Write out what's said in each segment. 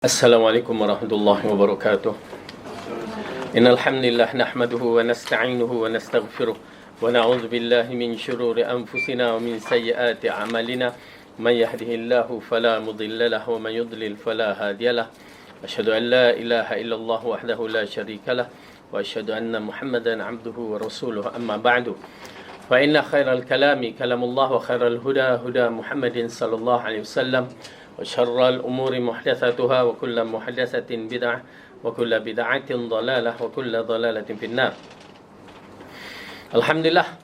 Assalamualaikum warahmatullahi wabarakatuh. Innal hamdalillah nahmaduhu wa nasta'inuhu wa nastaghfiruh wa na'udzu billahi min shururi anfusina wa min sayyiati a'malina. May yahdihillahu fala mudilla lahu wa may yudlil fala hadiyalah. Asyhadu an la ilaha illallah wahdahu la syarikalah wa asyhadu anna Muhammadan 'abduhu wa rasuluhu. Amma ba'du. Fa inna khairal kalami kalamullah wa khairal huda huda Muhammadin sallallahu alaihi wasallam. وشر الأمور محدثاتها وكل محدثة بدعة وكل بدعة ضلالة وكل ضلالة في النار. Alhamdulillah,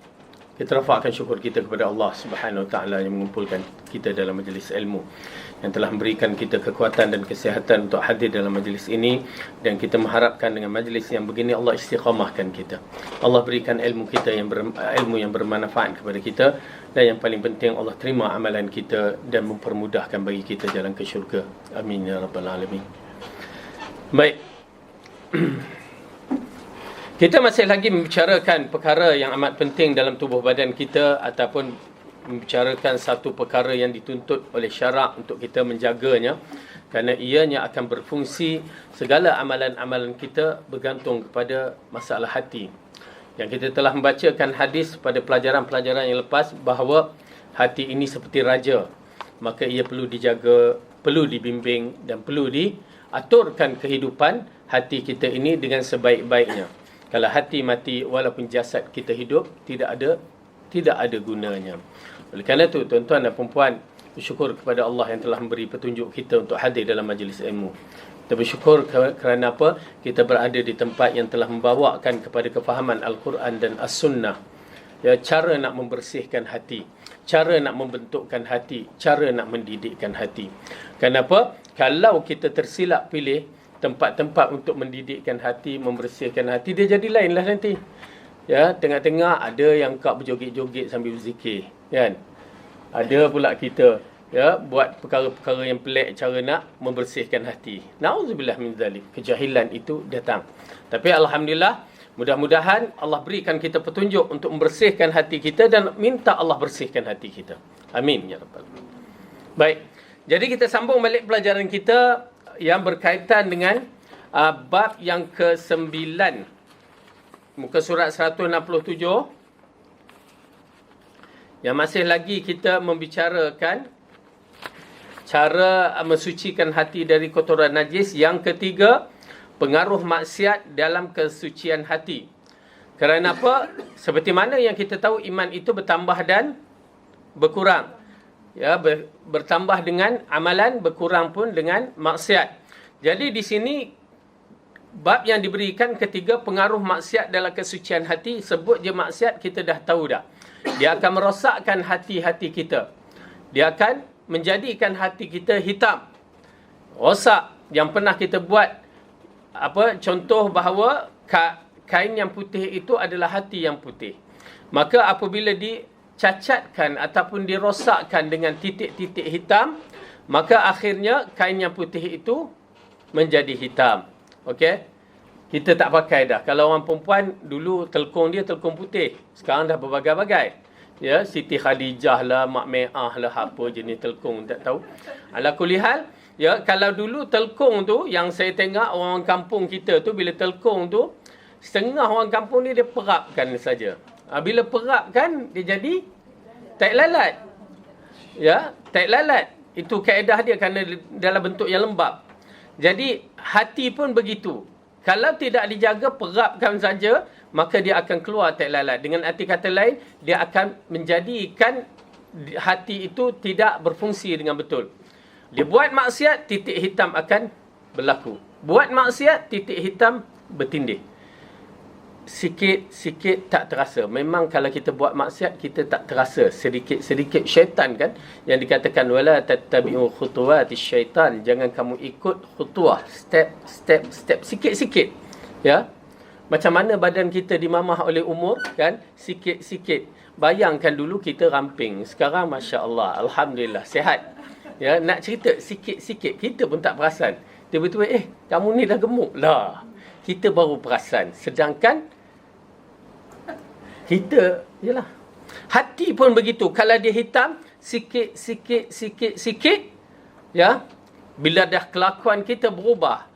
kita rafakkan syukur kita kepada Allah Subhanahu Wa Taala yang mengumpulkan kita dalam majlis ilmu, yang telah memberikan kita kekuatan dan kesihatan untuk hadir dalam majlis ini, dan kita mengharapkan dengan majlis yang begini Allah istiqamahkan kita. Allah berikan ilmu kita ilmu yang bermanfaat kepada kita, dan yang paling penting Allah terima amalan kita dan mempermudahkan bagi kita jalan ke syurga. Amin ya rabbal alamin. Baik. Kita masih lagi membicarakan perkara yang amat penting dalam tubuh badan kita, ataupun membicarakan satu perkara yang dituntut oleh syarak untuk kita menjaganya, kerana ianya akan berfungsi. Segala amalan-amalan kita bergantung kepada masalah hati. Yang kita telah membacakan hadis pada pelajaran-pelajaran yang lepas, bahawa hati ini seperti raja, maka ia perlu dijaga, perlu dibimbing, dan perlu diaturkan kehidupan hati kita ini dengan sebaik-baiknya. Kalau hati mati, walaupun jasad kita hidup, tidak ada gunanya. Oleh kerana itu, tuan-tuan dan perempuan, bersyukur kepada Allah yang telah memberi petunjuk kita untuk hadir dalam majlis ilmu. Kita bersyukur kerana apa? Kita berada di tempat yang telah membawakan kepada kefahaman Al-Quran dan As-Sunnah. Ya, cara nak membersihkan hati, cara nak membentukkan hati, cara nak mendidikkan hati. Kenapa? Kalau kita tersilap pilih tempat-tempat untuk mendidikkan hati, membersihkan hati, dia jadi lain lah nanti. Ya, tengah-tengah ada yang kak berjoget-joget sambil berzikir, kan? Ada pula kita buat perkara-perkara yang pelik cara nak membersihkan hati. Nauzubillah min zalik. Kejahilan itu datang. Tapi alhamdulillah, mudah-mudahan Allah berikan kita petunjuk untuk membersihkan hati kita, dan minta Allah bersihkan hati kita. Amin ya rabbal alamin. Baik. Jadi kita sambung balik pelajaran kita yang berkaitan dengan bab yang ke-9, muka surat 167, yang masih lagi kita membicarakan cara mensucikan hati dari kotoran najis. Yang ketiga, pengaruh maksiat dalam kesucian hati. Kerana apa? Seperti mana yang kita tahu, iman itu bertambah dan berkurang. Ya, bertambah dengan amalan, berkurang pun dengan maksiat. Jadi di sini bab yang diberikan ketiga, pengaruh maksiat dalam kesucian hati. Sebut je maksiat, kita dah tahu dah. Dia akan merosakkan hati-hati kita. Dia akan menjadikan hati kita hitam, rosak. Yang pernah kita buat contoh bahawa kain yang putih itu adalah hati yang putih. Maka apabila dicacatkan ataupun dirosakkan dengan titik-titik hitam, maka akhirnya kain yang putih itu menjadi hitam. Okey? Kita tak pakai dah. Kalau orang perempuan dulu telkung dia telkung putih, sekarang dah berbagai-bagai. Ya, Siti Khadijah lah, Mak Meah lah, apa jenis telkung tak tahu. Ala kulli hal, ya, kalau dulu telkung tu yang saya tengok orang kampung kita tu, bila telkung tu setengah orang kampung ni dia perapkan saja. Bila perapkan dia jadi tak lalat. Ya, tak lalat. Itu kaedah dia kerana dalam bentuk yang lembap. Jadi hati pun begitu. Kalau tidak dijaga, perapkan saja, maka dia akan keluar tak lalat. Dengan arti kata lain, dia akan menjadikan hati itu tidak berfungsi dengan betul. Dia buat maksiat, titik hitam akan berlaku. Buat maksiat, titik hitam bertindih. Sikit-sikit tak terasa. Memang kalau kita buat maksiat, kita tak terasa. Sedikit-sedikit syaitan kan, yang dikatakan wala tattabi'u khutuwatis syaitan, jangan kamu ikut khutuah, step, sikit-sikit. Ya. Macam mana badan kita dimamah oleh umur kan, sikit-sikit. Bayangkan dulu kita ramping, sekarang masya-Allah, alhamdulillah sihat. Ya, nak cerita sikit-sikit kita pun tak perasan. Tiba-tiba kamu ni dah gemuk lah. Kita baru perasan. Sedangkan kita, yalah, hati pun begitu. Kalau dia hitam, sikit, ya, Bila dah kelakuan kita berubah,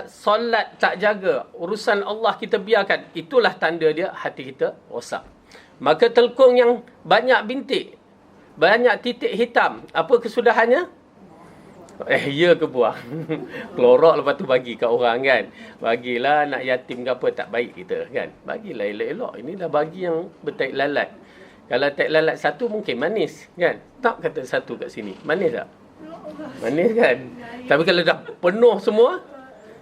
solat tak jaga, urusan Allah kita biarkan, itulah tanda dia hati kita rosak. Maka telkung yang banyak bintik, banyak titik hitam, apa kesudahannya? Ya ke buang. Kelorok lepas tu bagi kat orang kan. Bagilah nak yatim ke apa, tak baik kita kan. Bagilah elok-elok. Ini dah bagi yang bertaik lalat. Kalau taik lalat satu mungkin manis kan. Tak kata satu kat sini. Manis tak? Manis kan. Tapi kalau dah penuh semua,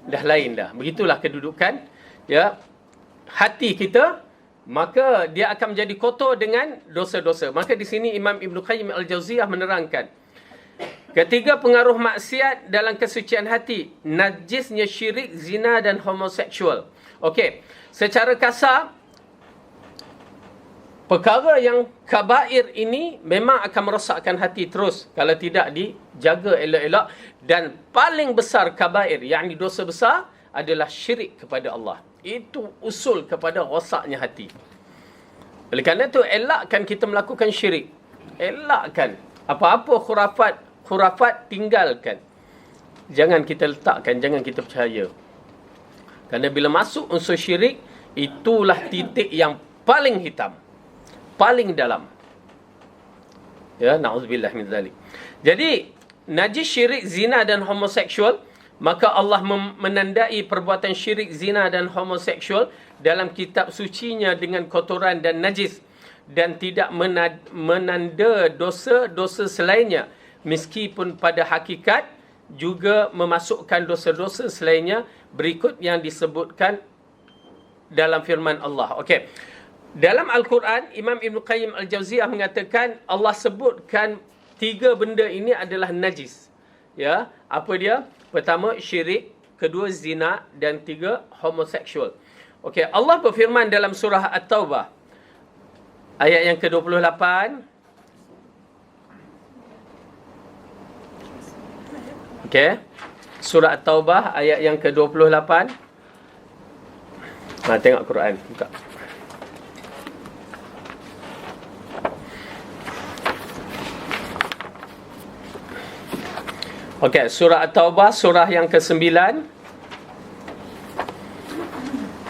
dah lain dah. Begitulah kedudukan ya hati kita, maka dia akan menjadi kotor dengan dosa-dosa. Maka di sini Imam Ibn Qayyim Al-Jauziyah menerangkan, ketiga pengaruh maksiat dalam kesucian hati, najisnya syirik, zina dan homoseksual. Okey, secara kasar, perkara yang kabair ini memang akan merosakkan hati terus kalau tidak dijaga elok-elok. Dan paling besar kabair, yakni dosa besar, adalah syirik kepada Allah. Itu usul kepada rosaknya hati. Oleh kerana itu, elakkan kita melakukan syirik. Elakkan. Apa-apa khurafat tinggalkan. Jangan kita letakkan, jangan kita percaya. Kerana bila masuk unsur syirik, itulah titik yang paling hitam, paling dalam. Ya, na'udzubillah min zalik. Jadi, najis, syirik, zina dan homoseksual, maka Allah menandai perbuatan syirik, zina dan homoseksual dalam kitab sucinya dengan kotoran dan najis, dan tidak menanda dosa-dosa selainnya, meskipun pada hakikat juga memasukkan dosa-dosa selainnya berikut yang disebutkan dalam firman Allah. Okey. Dalam Al-Quran, Imam Ibn Qayyim Al-Jauziyah mengatakan Allah sebutkan tiga benda ini adalah najis. Ya, apa dia? Pertama syirik, kedua zina, dan tiga homoseksual. Okey, Allah berfirman dalam surah At-Taubah ayat yang ke-28. Okey. Surah At-Taubah ayat yang ke-28. Tengok Quran, buka. Okey, surah At-Taubah, surah yang ke-9,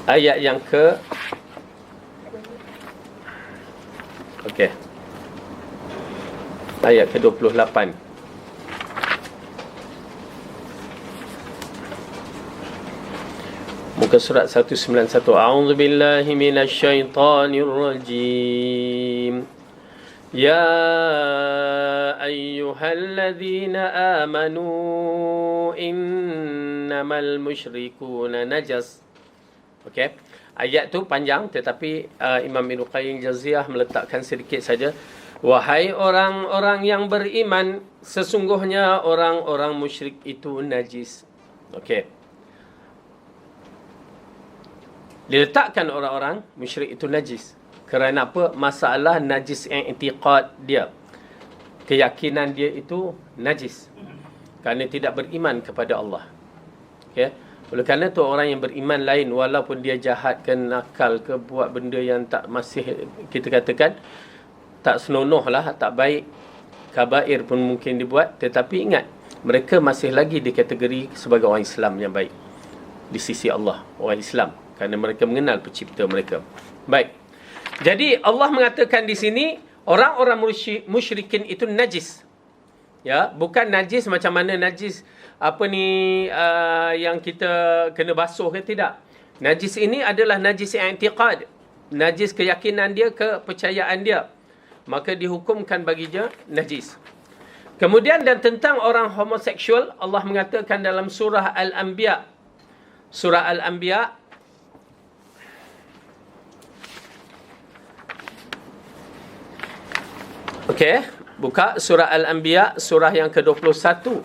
ayat yang ke ayat ke-28. Muka surat 191. A'udzubillahi minasyaitonir rajim. Ya ayyuhalladzina amanu innamal musyrikuna najas. Okey. Ayat tu panjang, tetapi Imam Ibn Qayyim Jauziyah meletakkan sedikit saja. Wahai orang-orang yang beriman, sesungguhnya orang-orang musyrik itu najis. Okey. Diletakkan orang-orang musyrik itu najis. Kerana apa? Masalah najis i'tiqad dia. Keyakinan dia itu najis. Kerana tidak beriman kepada Allah. Okay? Oleh kerana itu orang yang beriman lain, walaupun dia jahat ke, nakal ke, buat benda yang tak, masih kita katakan tak senonoh lah, tak baik, kabair pun mungkin dibuat. Tetapi ingat, mereka masih lagi dikategori sebagai orang Islam yang baik di sisi Allah, orang Islam. Kerana mereka mengenal pencipta mereka. Baik. Jadi Allah mengatakan di sini orang-orang musyrikin itu najis. Ya, bukan najis macam mana najis apa ni yang kita kena basuh ke, tidak. Najis ini adalah najis i'tiqad. Najis keyakinan dia, kepercayaan dia. Maka dihukumkan baginya najis. Kemudian dan tentang orang homoseksual, Allah mengatakan dalam surah Al-Anbiya. Surah Al-Anbiya okey, buka surah Al-Anbiya, surah yang ke-21.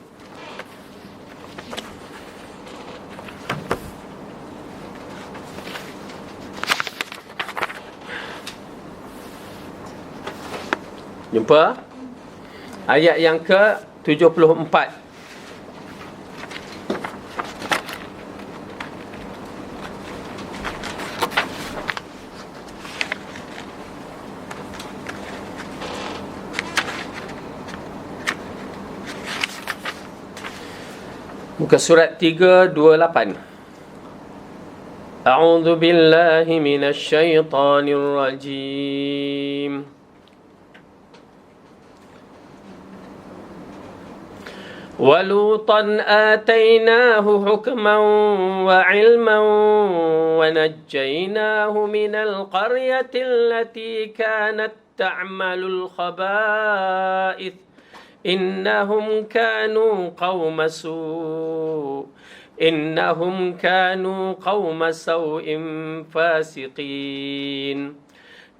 Jumpa? Ayat yang ke-74. Muka surat 328. A'udzu billahi minasy syaithanir rajim. وَلُوطًا آتَيْنَاهُ حُكْمًا وَعِلْمًا وَنَجَّيْنَاهُ مِنَ الْقَرْيَةِ الَّتِي كَانَتْ تَعْمَلُ الْخَبَائِثَ إِنَّهُمْ كَانُوا قَوْمَ سَوْءٍ فَاسِقِينَ.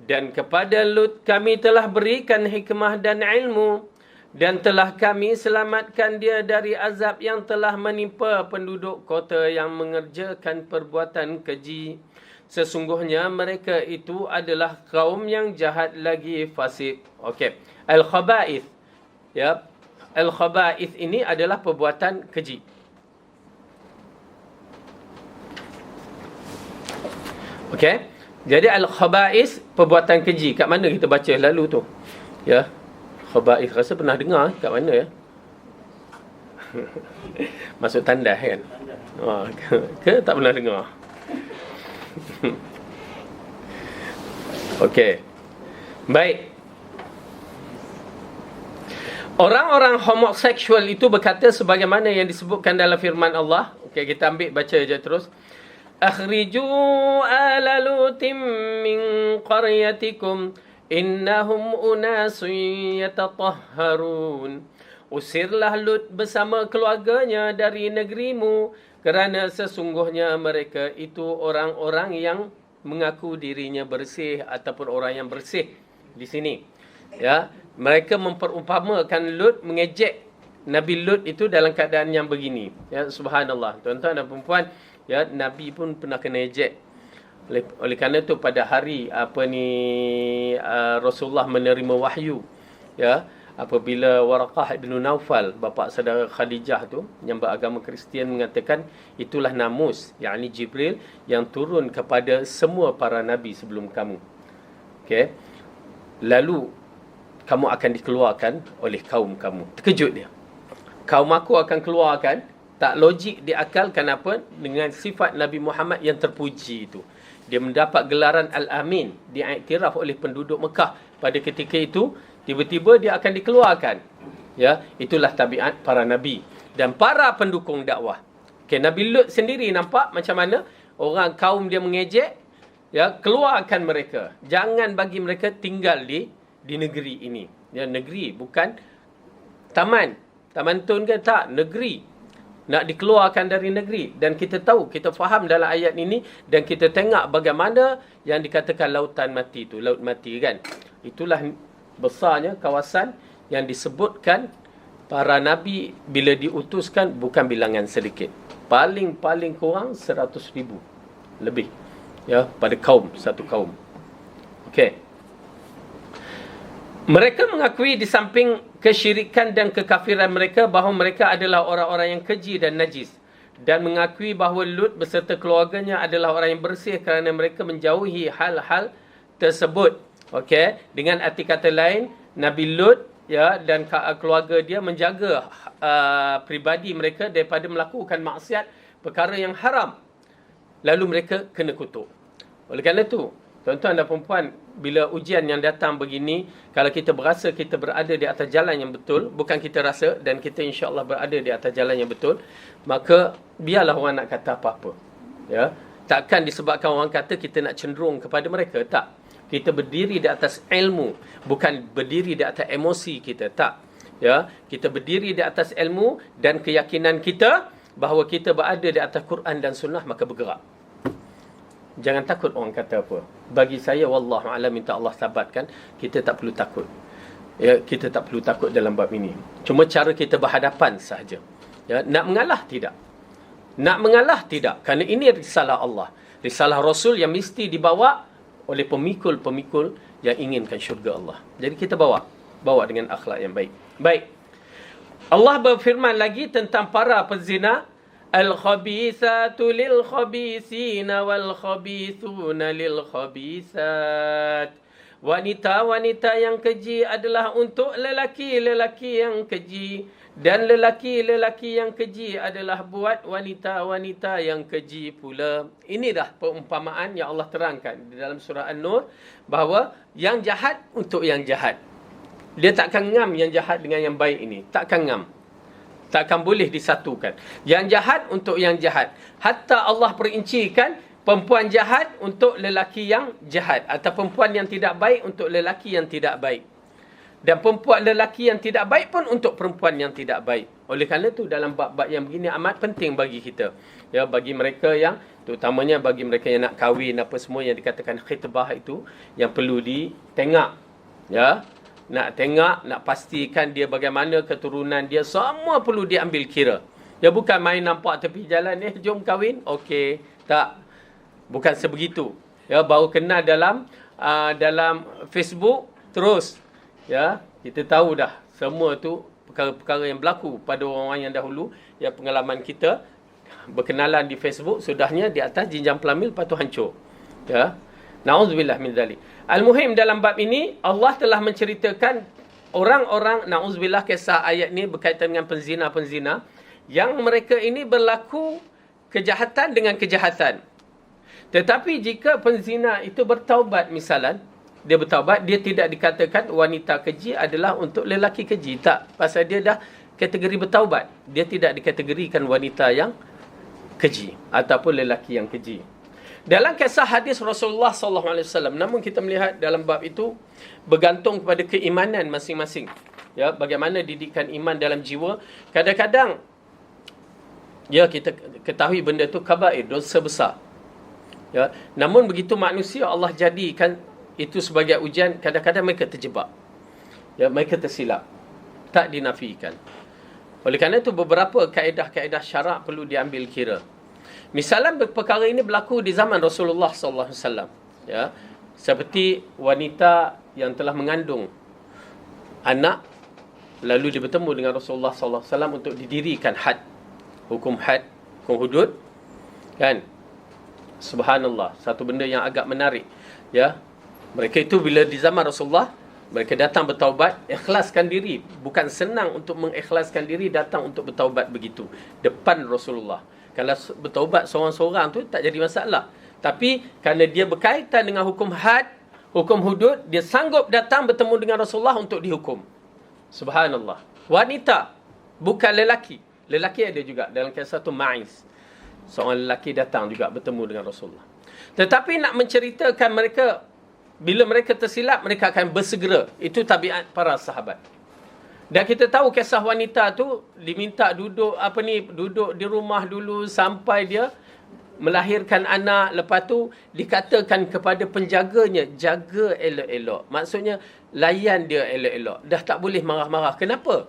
Dan kepada Lut kami telah berikan hikmah dan ilmu, dan telah kami selamatkan dia dari azab yang telah menimpa penduduk kota yang mengerjakan perbuatan keji. Sesungguhnya mereka itu adalah kaum yang jahat lagi fasik. Okey. Al-khaba'ith. Ya. Al-khaba'ith ini adalah perbuatan keji. Okey. Jadi al-khaba'ith perbuatan keji. Kat mana kita baca lalu tu? Ya. Khaba'ith rasa pernah dengar kat mana ya? Masuk tandas kan? Oh, ke tak pernah dengar? Okey. Baik. Orang-orang homoseksual itu berkata sebagaimana yang disebutkan dalam firman Allah. Okey, kita ambil baca je terus. Akhriju ala lutim min qaryatikum innahum unasun yatatahharun. Usirlah Lut bersama keluarganya dari negerimu, kerana sesungguhnya mereka itu orang-orang yang mengaku dirinya bersih ataupun orang yang bersih di sini. Ya, mereka memperumpamakan Lut, mengejek Nabi Lut itu dalam keadaan yang begini. Ya, subhanallah. Tuan-tuan dan puan-puan, ya, Nabi pun pernah kena ejek. Oleh kerana itu pada hari Rasulullah menerima wahyu, ya, apabila Waraqah ibn Naufal, bapa saudara Khadijah tu yang beragama Kristian, mengatakan itulah namus, yakni Jibril yang turun kepada semua para nabi sebelum kamu. Okey. Lalu kamu akan dikeluarkan oleh kaum kamu. Terkejut dia. Kaum aku akan keluarkan, tak logik di akal. Kenapa? Dengan sifat Nabi Muhammad yang terpuji itu. Dia mendapat gelaran Al-Amin, diiktiraf oleh penduduk Mekah pada ketika itu. Tiba-tiba dia akan dikeluarkan. Ya, itulah tabiat para nabi dan para pendukung dakwah. Okay, Nabi Lut sendiri nampak macam mana orang kaum dia mengejek. Ya, keluarkan mereka. Jangan bagi mereka tinggal di negeri ini. Ya, negeri bukan taman. Taman tun ke tak? Negeri. Nak dikeluarkan dari negeri. Dan kita tahu, kita faham dalam ayat ini, dan kita tengok bagaimana yang dikatakan lautan mati itu. Laut mati kan. Itulah besarnya kawasan yang disebutkan para nabi bila diutuskan bukan bilangan sedikit. Paling kurang 100,000 lebih. Ya, pada kaum, satu kaum. Okey. Mereka mengakui di samping kesyirikan dan kekafiran mereka bahawa mereka adalah orang-orang yang keji dan najis, dan mengakui bahawa Lut beserta keluarganya adalah orang yang bersih kerana mereka menjauhi hal-hal tersebut. Okey, dengan arti kata lain, Nabi Lut, ya, dan keluarga dia menjaga pribadi mereka daripada melakukan maksiat, perkara yang haram. Lalu mereka kena kutuk. Oleh kerana itu, tuan-tuan dan puan-puan, bila ujian yang datang begini, kalau kita berasa kita berada di atas jalan yang betul, bukan kita rasa, dan kita insya-Allah berada di atas jalan yang betul, maka biarlah orang nak kata apa-apa. Ya, takkan disebabkan orang kata kita nak cenderung kepada mereka, tak. Kita berdiri di atas ilmu, bukan berdiri di atas emosi kita, tak. Ya, kita berdiri di atas ilmu dan keyakinan kita bahawa kita berada di atas Quran dan Sunnah, maka bergerak. Jangan takut orang kata apa. Bagi saya, wallahu a'lam, minta Allah sabatkan, kita tak perlu takut. Ya, kita tak perlu takut dalam bab ini. Cuma cara kita berhadapan sahaja. Ya, nak mengalah tidak. Nak mengalah tidak. Kerana ini risalah Allah. Risalah Rasul yang mesti dibawa oleh pemikul-pemikul yang inginkan syurga Allah. Jadi kita bawa dengan akhlak yang baik. Baik. Allah berfirman lagi tentang para pezina. Al-khabithatu lil-khabithina wal-khabithuna lil-khabithat. Wanita-wanita yang keji adalah untuk lelaki-lelaki yang keji, Dan lelaki-lelaki yang keji adalah buat wanita-wanita yang keji pula. Inilah perumpamaan yang Allah terangkan di dalam surah An-Nur, bahawa yang jahat untuk yang jahat. Dia takkan ngam yang jahat dengan yang baik ini. Takkan ngam. Takkan boleh disatukan. Yang jahat untuk yang jahat. Hatta Allah perincikan perempuan jahat untuk lelaki yang jahat. Atau perempuan yang tidak baik untuk lelaki yang tidak baik. Dan perempuan lelaki yang tidak baik pun untuk perempuan yang tidak baik. Oleh kerana itu dalam bab-bab yang begini amat penting bagi kita. Ya, bagi mereka yang, terutamanya bagi mereka yang nak kahwin apa semua yang dikatakan khitbah itu, yang perlu ditengok. Ya, nak tengok, nak pastikan dia bagaimana keturunan dia, semua perlu diambil kira. Ya, bukan main nampak tepi jalan, jom kahwin. Okey, tak. Bukan sebegitu. Ya, baru kenal dalam Facebook terus. Ya, kita tahu dah semua tu perkara-perkara yang berlaku pada orang-orang yang dahulu, yang pengalaman kita berkenalan di Facebook, sudahnya di atas jinjang pelamil, lepas tu hancur. Ya. Na'udzubillah min zalik. Al-muhim dalam bab ini Allah telah menceritakan orang-orang, na'udzubillah, kisah ayat ni berkaitan dengan penzina-penzina yang mereka ini berlaku kejahatan dengan kejahatan. Tetapi jika penzina itu bertaubat misalan, dia bertaubat, dia tidak dikatakan wanita keji adalah untuk lelaki keji. Tak. Pasal dia dah kategori bertaubat. Dia tidak dikategorikan wanita yang keji ataupun lelaki yang keji. Dalam kisah hadis Rasulullah SAW, namun kita melihat dalam bab itu bergantung kepada keimanan masing-masing. Ya, bagaimana didikan iman dalam jiwa. Kadang-kadang ya, kita ketahui benda itu kabair, dosa besar. Ya, namun begitu manusia Allah jadikan itu sebagai ujian, kadang-kadang mereka terjebak. Ya, mereka tersilap. Tak dinafikan. Oleh kerana itu beberapa kaedah-kaedah syarak perlu diambil kira. Misalnya perkara ini berlaku di zaman Rasulullah SAW. Ya, seperti wanita yang telah mengandung anak, lalu dia bertemu dengan Rasulullah SAW untuk didirikan had. Hukum hudud. Kan? Subhanallah. Satu benda yang agak menarik. Ya, mereka itu bila di zaman Rasulullah, mereka datang bertaubat, ikhlaskan diri. Bukan senang untuk mengikhlaskan diri, datang untuk bertaubat begitu. Depan Rasulullah. Kalau bertaubat seorang-seorang tu tak jadi masalah. Tapi kerana dia berkaitan dengan hukum had, hukum hudud, dia sanggup datang bertemu dengan Rasulullah untuk dihukum. Subhanallah. Wanita, bukan lelaki. Lelaki ada juga. Dalam kisah tu Ma'iz, seorang lelaki datang juga bertemu dengan Rasulullah. Tetapi nak menceritakan mereka, bila mereka tersilap, mereka akan bersegera. Itu tabiat para sahabat. Dan kita tahu kisah wanita tu diminta duduk di rumah dulu sampai dia melahirkan anak. Lepas tu dikatakan kepada penjaganya, jaga elok-elok. Maksudnya layan dia elok-elok. Dah tak boleh marah-marah. Kenapa?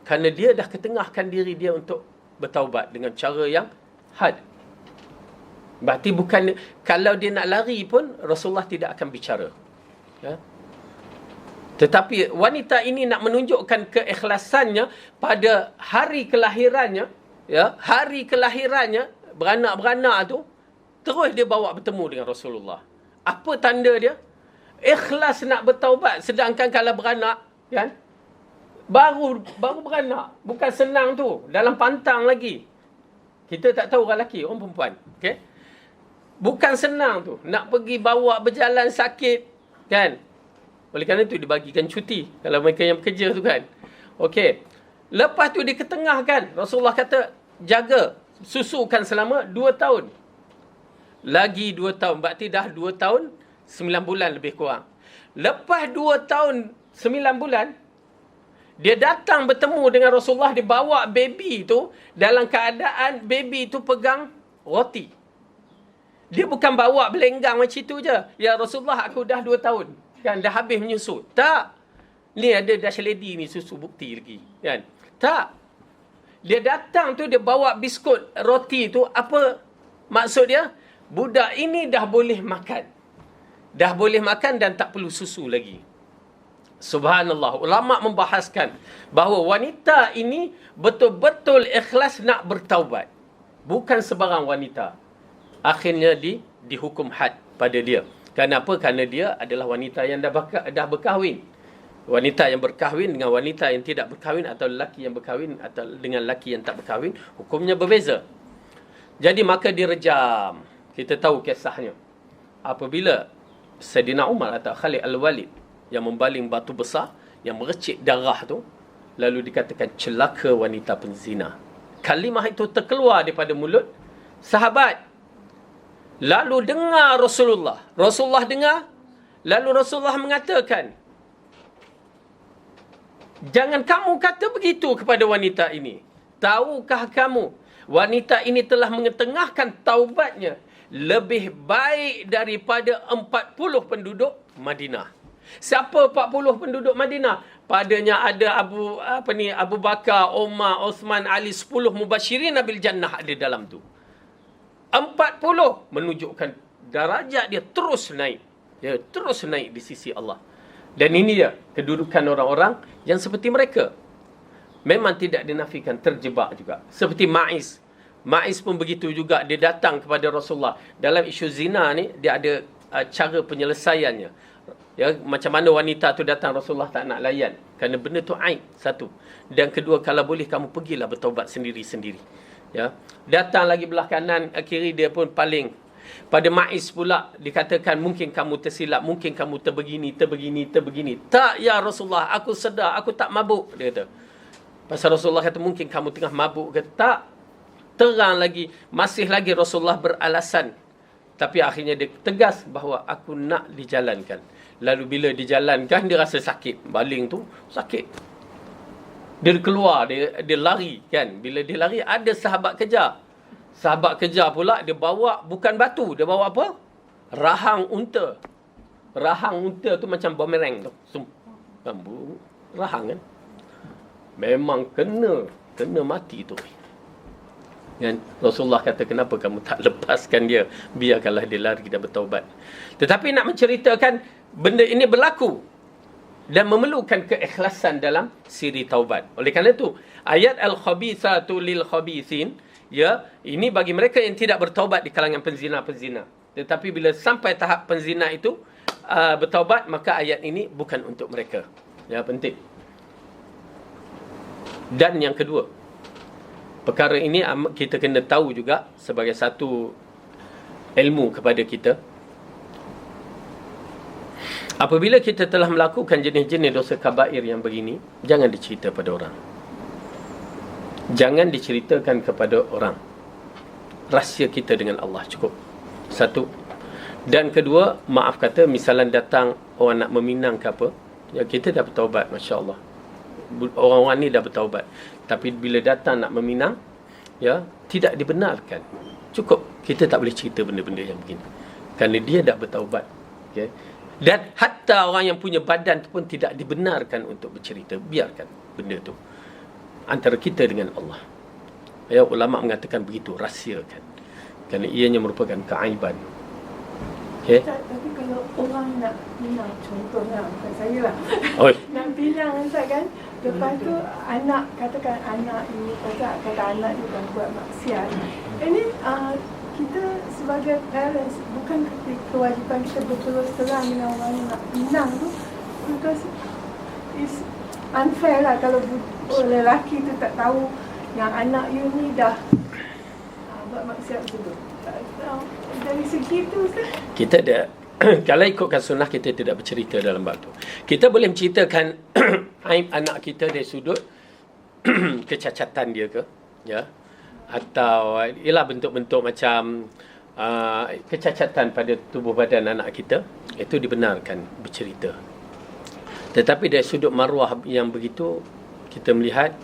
Kerana dia dah ketengahkan diri dia untuk bertaubat dengan cara yang had. Berarti bukan, kalau dia nak lari pun Rasulullah tidak akan bicara. Ya. Tetapi wanita ini nak menunjukkan keikhlasannya pada hari kelahirannya. Ya, hari kelahirannya, beranak-beranak tu, terus dia bawa bertemu dengan Rasulullah. Apa tanda dia? Ikhlas nak bertaubat. Sedangkan kalau beranak, kan, baru beranak. Bukan senang tu. Dalam pantang lagi. Kita tak tahu orang lelaki, orang perempuan. Okay? Bukan senang tu. Nak pergi bawa berjalan sakit. Kan? Oleh kerana itu dibagikan cuti. Kalau mereka yang bekerja tu kan. Okey. Lepas tu diketengahkan. Rasulullah kata, jaga. Susukan selama 2 tahun. Lagi 2 tahun. Berarti dah 2 tahun, 9 bulan lebih kurang. Lepas 2 tahun, 9 bulan, dia datang bertemu dengan Rasulullah. Dia bawa baby tu dalam keadaan baby tu pegang roti. Dia bukan bawa belenggang macam itu je. Ya Rasulullah, aku dah 2 tahun. Kan, dah habis menyusu. Tak. Ni ada dash lady ni, susu bukti lagi. Kan? Tak. Dia datang tu, dia bawa biskut roti tu. Apa maksud dia? Budak ini dah boleh makan. Dah boleh makan dan tak perlu susu lagi. Subhanallah. Ulama membahaskan bahawa wanita ini betul-betul ikhlas nak bertaubat. Bukan sebarang wanita. Akhirnya dihukum had pada dia. Kenapa? Kerana dia adalah wanita yang dah berkahwin. Wanita yang berkahwin dengan wanita yang tidak berkahwin, atau lelaki yang berkahwin atau dengan lelaki yang tak berkahwin, hukumnya berbeza. Jadi maka direjam. Kita tahu kisahnya. Apabila Saidina Umar atau Khalid Al-Walid yang membaling batu besar yang merecik darah tu, lalu dikatakan celaka wanita penzina. Kalimah itu terkeluar daripada mulut sahabat. Lalu dengar Rasulullah. Rasulullah dengar. Lalu Rasulullah mengatakan, jangan kamu kata begitu kepada wanita ini. Tahukah kamu, wanita ini telah mengetengahkan taubatnya lebih baik daripada 40 penduduk Madinah. Siapa 40 penduduk Madinah? Padanya ada Abu Bakar, Umar, Uthman, Ali, 10 mubasyirin bil jannah ada dalam tu. 40 menunjukkan darajat dia terus naik. Dia terus naik di sisi Allah. Dan ini dia kedudukan orang-orang yang seperti mereka. Memang tidak dinafikan, terjebak juga. Seperti Ma'iz. Ma'iz pun begitu juga. Dia datang kepada Rasulullah. Dalam isu zina ni, dia ada cara penyelesaiannya. Ya, macam mana wanita tu datang, Rasulullah tak nak layan. Kerana benda tu aib, satu. Dan kedua, kalau boleh kamu pergilah bertaubat sendiri-sendiri. Ya. Datang lagi belah kanan, kiri dia pun paling. Pada Ma'iz pula dikatakan mungkin kamu tersilap, mungkin kamu terbegini. Tak ya Rasulullah, aku sedar, aku tak mabuk, dia kata. Pasal Rasulullah kata mungkin kamu tengah mabuk ke? Tak. Terang lagi, masih lagi Rasulullah beralasan. Tapi akhirnya dia tegas bahawa aku nak dijalankan. Lalu bila dijalankan, dia rasa sakit. Baling tu sakit. Dia keluar, dia lari kan. Bila dia lari, ada sahabat kejar. Sahabat kejar pula, dia bawa bukan batu. Dia bawa apa? Rahang unta. Rahang unta tu macam bumerang tu. Rahang kan. Memang kena mati tu. Kan? Rasulullah kata, kenapa kamu tak lepaskan dia? Biarkanlah dia lari dan bertaubat. Tetapi nak menceritakan benda ini berlaku dan memerlukan keikhlasan dalam siri taubat. Oleh kerana itu, ayat al-khabithatu lil-khabithin, ya, ini bagi mereka yang tidak bertaubat di kalangan penzina-penzina. Tetapi bila sampai tahap penzina itu bertaubat, maka ayat ini bukan untuk mereka. Ya, penting. Dan yang kedua, perkara ini kita kena tahu juga sebagai satu ilmu kepada kita. Apabila kita telah melakukan jenis-jenis dosa kabair yang begini, jangan dicerita pada orang. Jangan diceritakan kepada orang. Rahsia kita dengan Allah cukup. Satu. Dan kedua, maaf kata, misalnya datang orang nak meminang ke apa, ya, kita dah bertaubat, Masya Allah. Orang-orang ni dah bertaubat. Tapi bila datang nak meminang, ya, tidak dibenarkan. Cukup. Kita tak boleh cerita benda-benda yang begini. Kerana dia dah bertaubat. Okay. Dan hatta orang yang punya badan tu pun tidak dibenarkan untuk bercerita. Biarkan benda tu antara kita dengan Allah. Ya, ulama mengatakan begitu, rahsiakan. Kerana ianya merupakan keaiban. Okay. Tapi kalau orang nak pinang, contohnya bukan saya lah. Nak pinang Ustaz kan. Lepas tu anak, katakan anak ini, kata anak ni dah buat maksiat. Ini kita sebagai parents, bukan kewajipan kita berterus terang dengan orang yang nak pinang tu. Because it's unfair lah kalau lelaki tu tak tahu yang anak you ni dah buat maksiat tersebut. Dari segi tu Ustaz, kita ada kalau ikutkan sunnah, kita tidak bercerita dalam bab tu. Kita boleh menceritakan aib anak kita dari sudut kecacatan dia ke, ya, atau ialah bentuk-bentuk macam kecacatan pada tubuh badan anak kita, itu dibenarkan bercerita. Tetapi dari sudut maruah yang begitu, kita melihat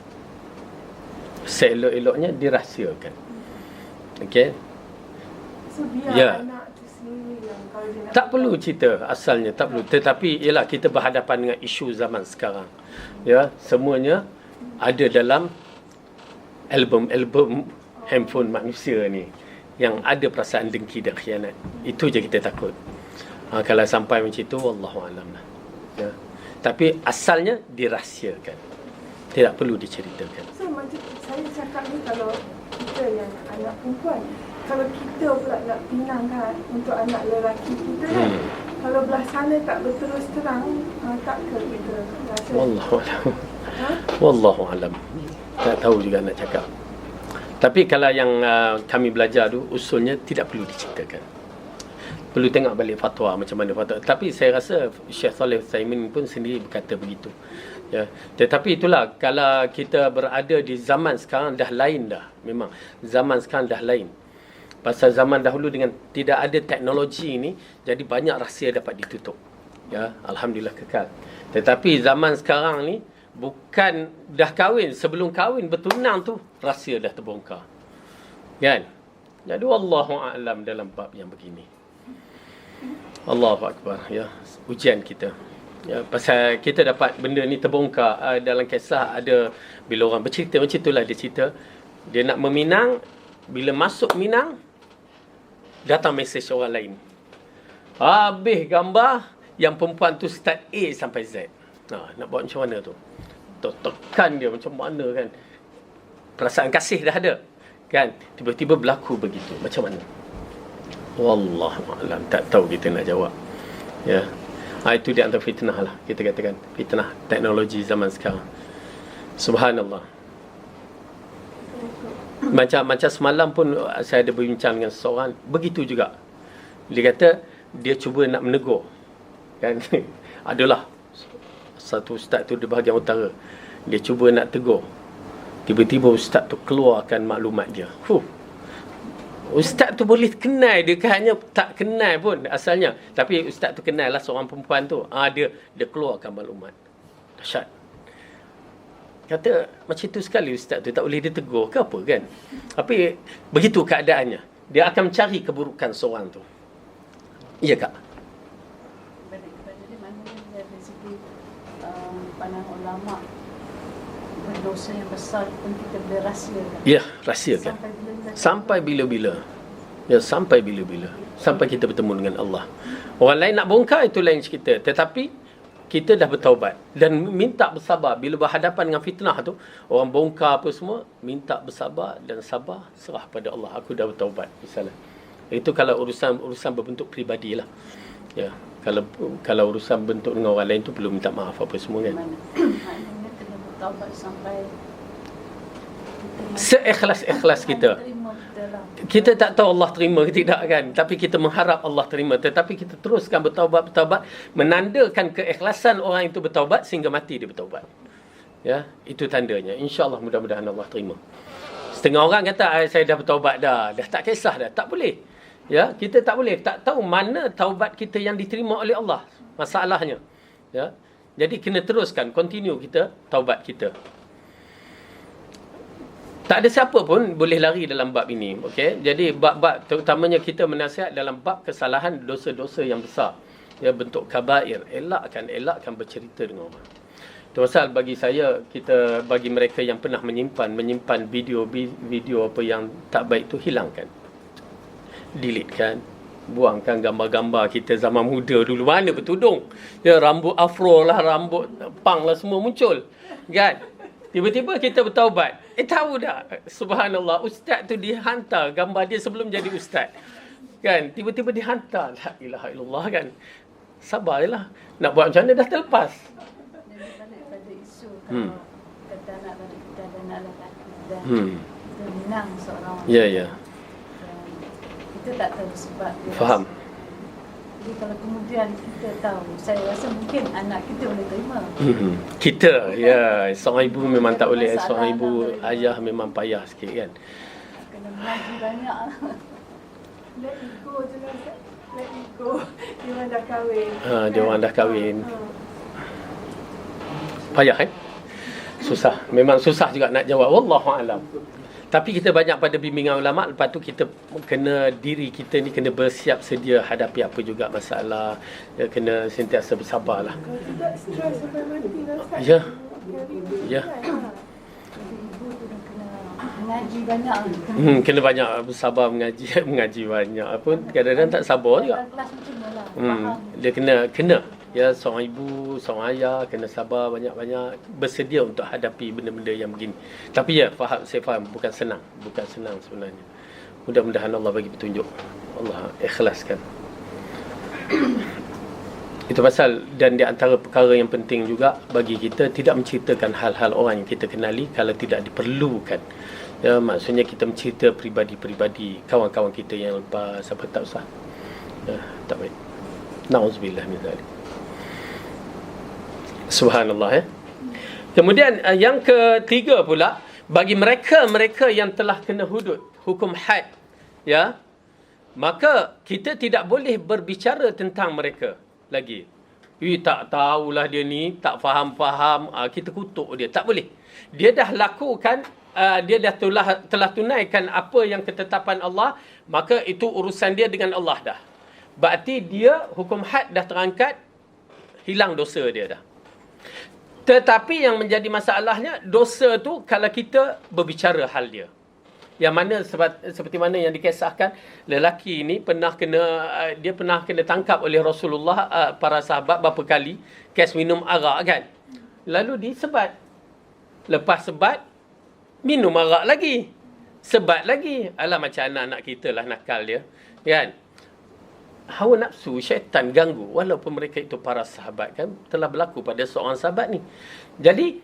seelok-eloknya dirahsiakan. Okey. so biar Ya. anak tu sendiri yang kalau dia nak Tak perlu cerita asalnya, tak perlu. Tetapi ialah kita berhadapan dengan isu zaman sekarang. Ya, semuanya ada dalam album handphone manusia ni yang ada perasaan dengki dan khianat. Itu je kita takut. Kalau sampai macam itu, wallahualam lah. Ya. Tapi asalnya dirahsiakan. Tidak perlu diceritakan. So macam saya cakap ni, kalau kita yang anak perempuan, kalau kita pula nak pinangkan untuk anak lelaki kita kan, Kalau belah sana tak berterus terang, tak ke kita rasa. Wallahu alam. Wallahu alam. Tak tahu juga nak cakap. Tapi kalau yang kami belajar tu, usulnya tidak perlu diceritakan. Perlu tengok balik fatwa macam mana fatwa. Tapi saya rasa Syekh Saleh Utsaimin pun sendiri berkata begitu. Ya, tetapi itulah, kalau kita berada di zaman sekarang dah lain dah. Memang zaman sekarang dah lain. Pasal zaman dahulu dengan tidak ada teknologi ni, jadi banyak rahsia dapat ditutup. Ya, alhamdulillah kekal. Tetapi zaman sekarang ni bukan dah kahwin, sebelum kahwin bertunang tu rahsia dah terbongkar. Kan? Jadi wallahu a'lam dalam bab yang begini. Allahu akbar, ya, ujian kita. Ya, pasal kita dapat benda ni terbongkar. Dalam kisah ada bila orang bercerita macam itulah, dia cerita dia nak meminang, bila masuk Minang datang mesej orang lain. Habis gambar yang perempuan tu start A sampai Z. Nak buat macam mana tu? Tekan dia macam mana kan? Perasaan kasih dah ada. Kan? Tiba-tiba berlaku begitu. Macam mana? Wallahualam, tak tahu kita nak jawab. Ya. Itu di antara fitnah lah, kita katakan. Fitnah teknologi zaman sekarang. Subhanallah. Macam semalam pun saya ada berbincang dengan seseorang, begitu juga. Dia kata dia cuba nak menegur. Kan? Adalah satu ustaz tu di bahagian utara. Dia cuba nak tegur. Tiba-tiba ustaz tu keluarkan maklumat dia. Ustaz tu boleh kenal, dia kan hanya tak kenal pun asalnya. Tapi ustaz tu kenal lah seorang perempuan tu. Dia keluarkan maklumat. Dahsyat. Kata macam tu sekali ustaz tu tak boleh ditegur ke apa kan. Tapi begitu keadaannya. Dia akan mencari keburukan seorang tu. Iya kak? Dari mana dari segi pandangan ulama, berdosa yang besar pun kita berahsiakan. Ya, rahsiakan. Sampai bila-bila. Ya, sampai bila-bila. Sampai kita bertemu dengan Allah. Orang lain nak bongkar itu lain cerita. Tetapi kita dah bertaubat dan minta bersabar. Bila berhadapan dengan fitnah tu, orang bongkar apa semua, minta bersabar dan sabar, serah pada Allah. Aku dah bertaubat misalnya. Itu kalau urusan berbentuk peribadi lah. Ya, kalau urusan bentuk dengan orang lain tu perlu minta maaf apa semua kan. Maknanya kena bertaubat sampai seikhlas-ikhlas kita. Kita tak tahu Allah terima ke tidak kan, tapi kita mengharap Allah terima. Tetapi kita teruskan bertaubat, menandakan keikhlasan orang itu bertaubat sehingga mati dia bertaubat. Ya, itu tandanya. InsyaAllah mudah-mudahan Allah terima. Setengah orang kata saya dah bertaubat dah tak kisah dah. Tak boleh. Ya, kita tak boleh, tak tahu mana taubat kita yang diterima oleh Allah. Masalahnya. Ya. Jadi kena teruskan, continue kita taubat kita. Tak ada siapa pun boleh lari dalam bab ini, okey? Jadi bab-bab terutamanya kita menasihat dalam bab kesalahan, dosa-dosa yang besar. Ya, bentuk kabair, elakkan bercerita dengan orang. Itu pasal bagi saya, kita bagi mereka yang pernah menyimpan video apa yang tak baik tu, hilangkan. Delete kan. Buangkan gambar-gambar kita zaman muda dulu. Mana bertudung? Ya, rambut afro lah, rambut pang lah semua muncul. Kan? Tiba-tiba kita bertaubat. Tahu tak? Subhanallah, ustaz tu dihantar gambar dia sebelum jadi ustaz. Kan? Tiba-tiba dihantar. La ilaha illallah kan. Sabarlah. Nak buat macam mana dah terlepas. Jadi balik pada isu kalau kata anak kita ada anak lelaki dan kita menang seorang. Ya, ya. Kita tak tahu sebab dia. Faham. Jadi kalau kemudian kita tahu, saya rasa mungkin anak kita boleh terima. Kita, ya, seorang ibu memang tak boleh. Seorang ibu, ayah memang payah sikit kan. Kena mengaji banyak. Let it go je lah. Let it go. Dia orang dah kahwin. Dia orang dah kahwin. Payah kan? Susah. Memang susah juga nak jawab. Wallahualam. Tapi kita banyak pada bimbingan ulama', lepas tu kita kena, diri kita ni kena bersiap sedia hadapi apa juga masalah. Ya, kena sentiasa bersabarlah. Kalau tidak stres sampai mati lah. Ya. Ya. Ibu tu dah kena mengaji banyak. Kena banyak bersabar mengaji banyak. Apa kadang-kadang tak sabar juga. Kelas macam mana lah. Dia kena. Ya, seorang ibu, seorang ayah kena sabar banyak-banyak, bersedia untuk hadapi benda-benda yang begini. Tapi ya, saya faham bukan senang sebenarnya. Mudah-mudahan Allah bagi petunjuk. Allah ikhlaskan. Itu pasal, dan di antara perkara yang penting juga bagi kita tidak menceritakan hal-hal orang yang kita kenali kalau tidak diperlukan. Ya, maksudnya kita mencerita peribadi-peribadi kawan-kawan kita yang lepas, apa tak usah. Ya, tak baik. Na'udzubillah min zalik. Subhanallah, ya. Kemudian yang ketiga pula, bagi mereka yang telah kena hudud hukum had, ya, maka kita tidak boleh berbicara tentang mereka lagi. Tak tahulah dia ni, tak faham-faham, kita kutuk dia. Tak boleh. Dia dah lakukan, dia dah telah tunaikan apa yang ketetapan Allah, maka itu urusan dia dengan Allah dah. Berarti dia, hukum had dah terangkat, hilang dosa dia dah. Tetapi yang menjadi masalahnya, dosa tu kalau kita berbicara hal dia. Yang mana seperti mana yang dikisahkan, lelaki ini pernah kena tangkap oleh Rasulullah, para sahabat berapa kali, kes minum arak kan. Lalu disebat. Lepas sebat, minum arak lagi. Sebat lagi. Alah, macam anak-anak kita lah nakal dia. Kan? Hawa nafsu, syaitan ganggu. Walaupun mereka itu para sahabat kan. Telah berlaku pada seorang sahabat ni. Jadi,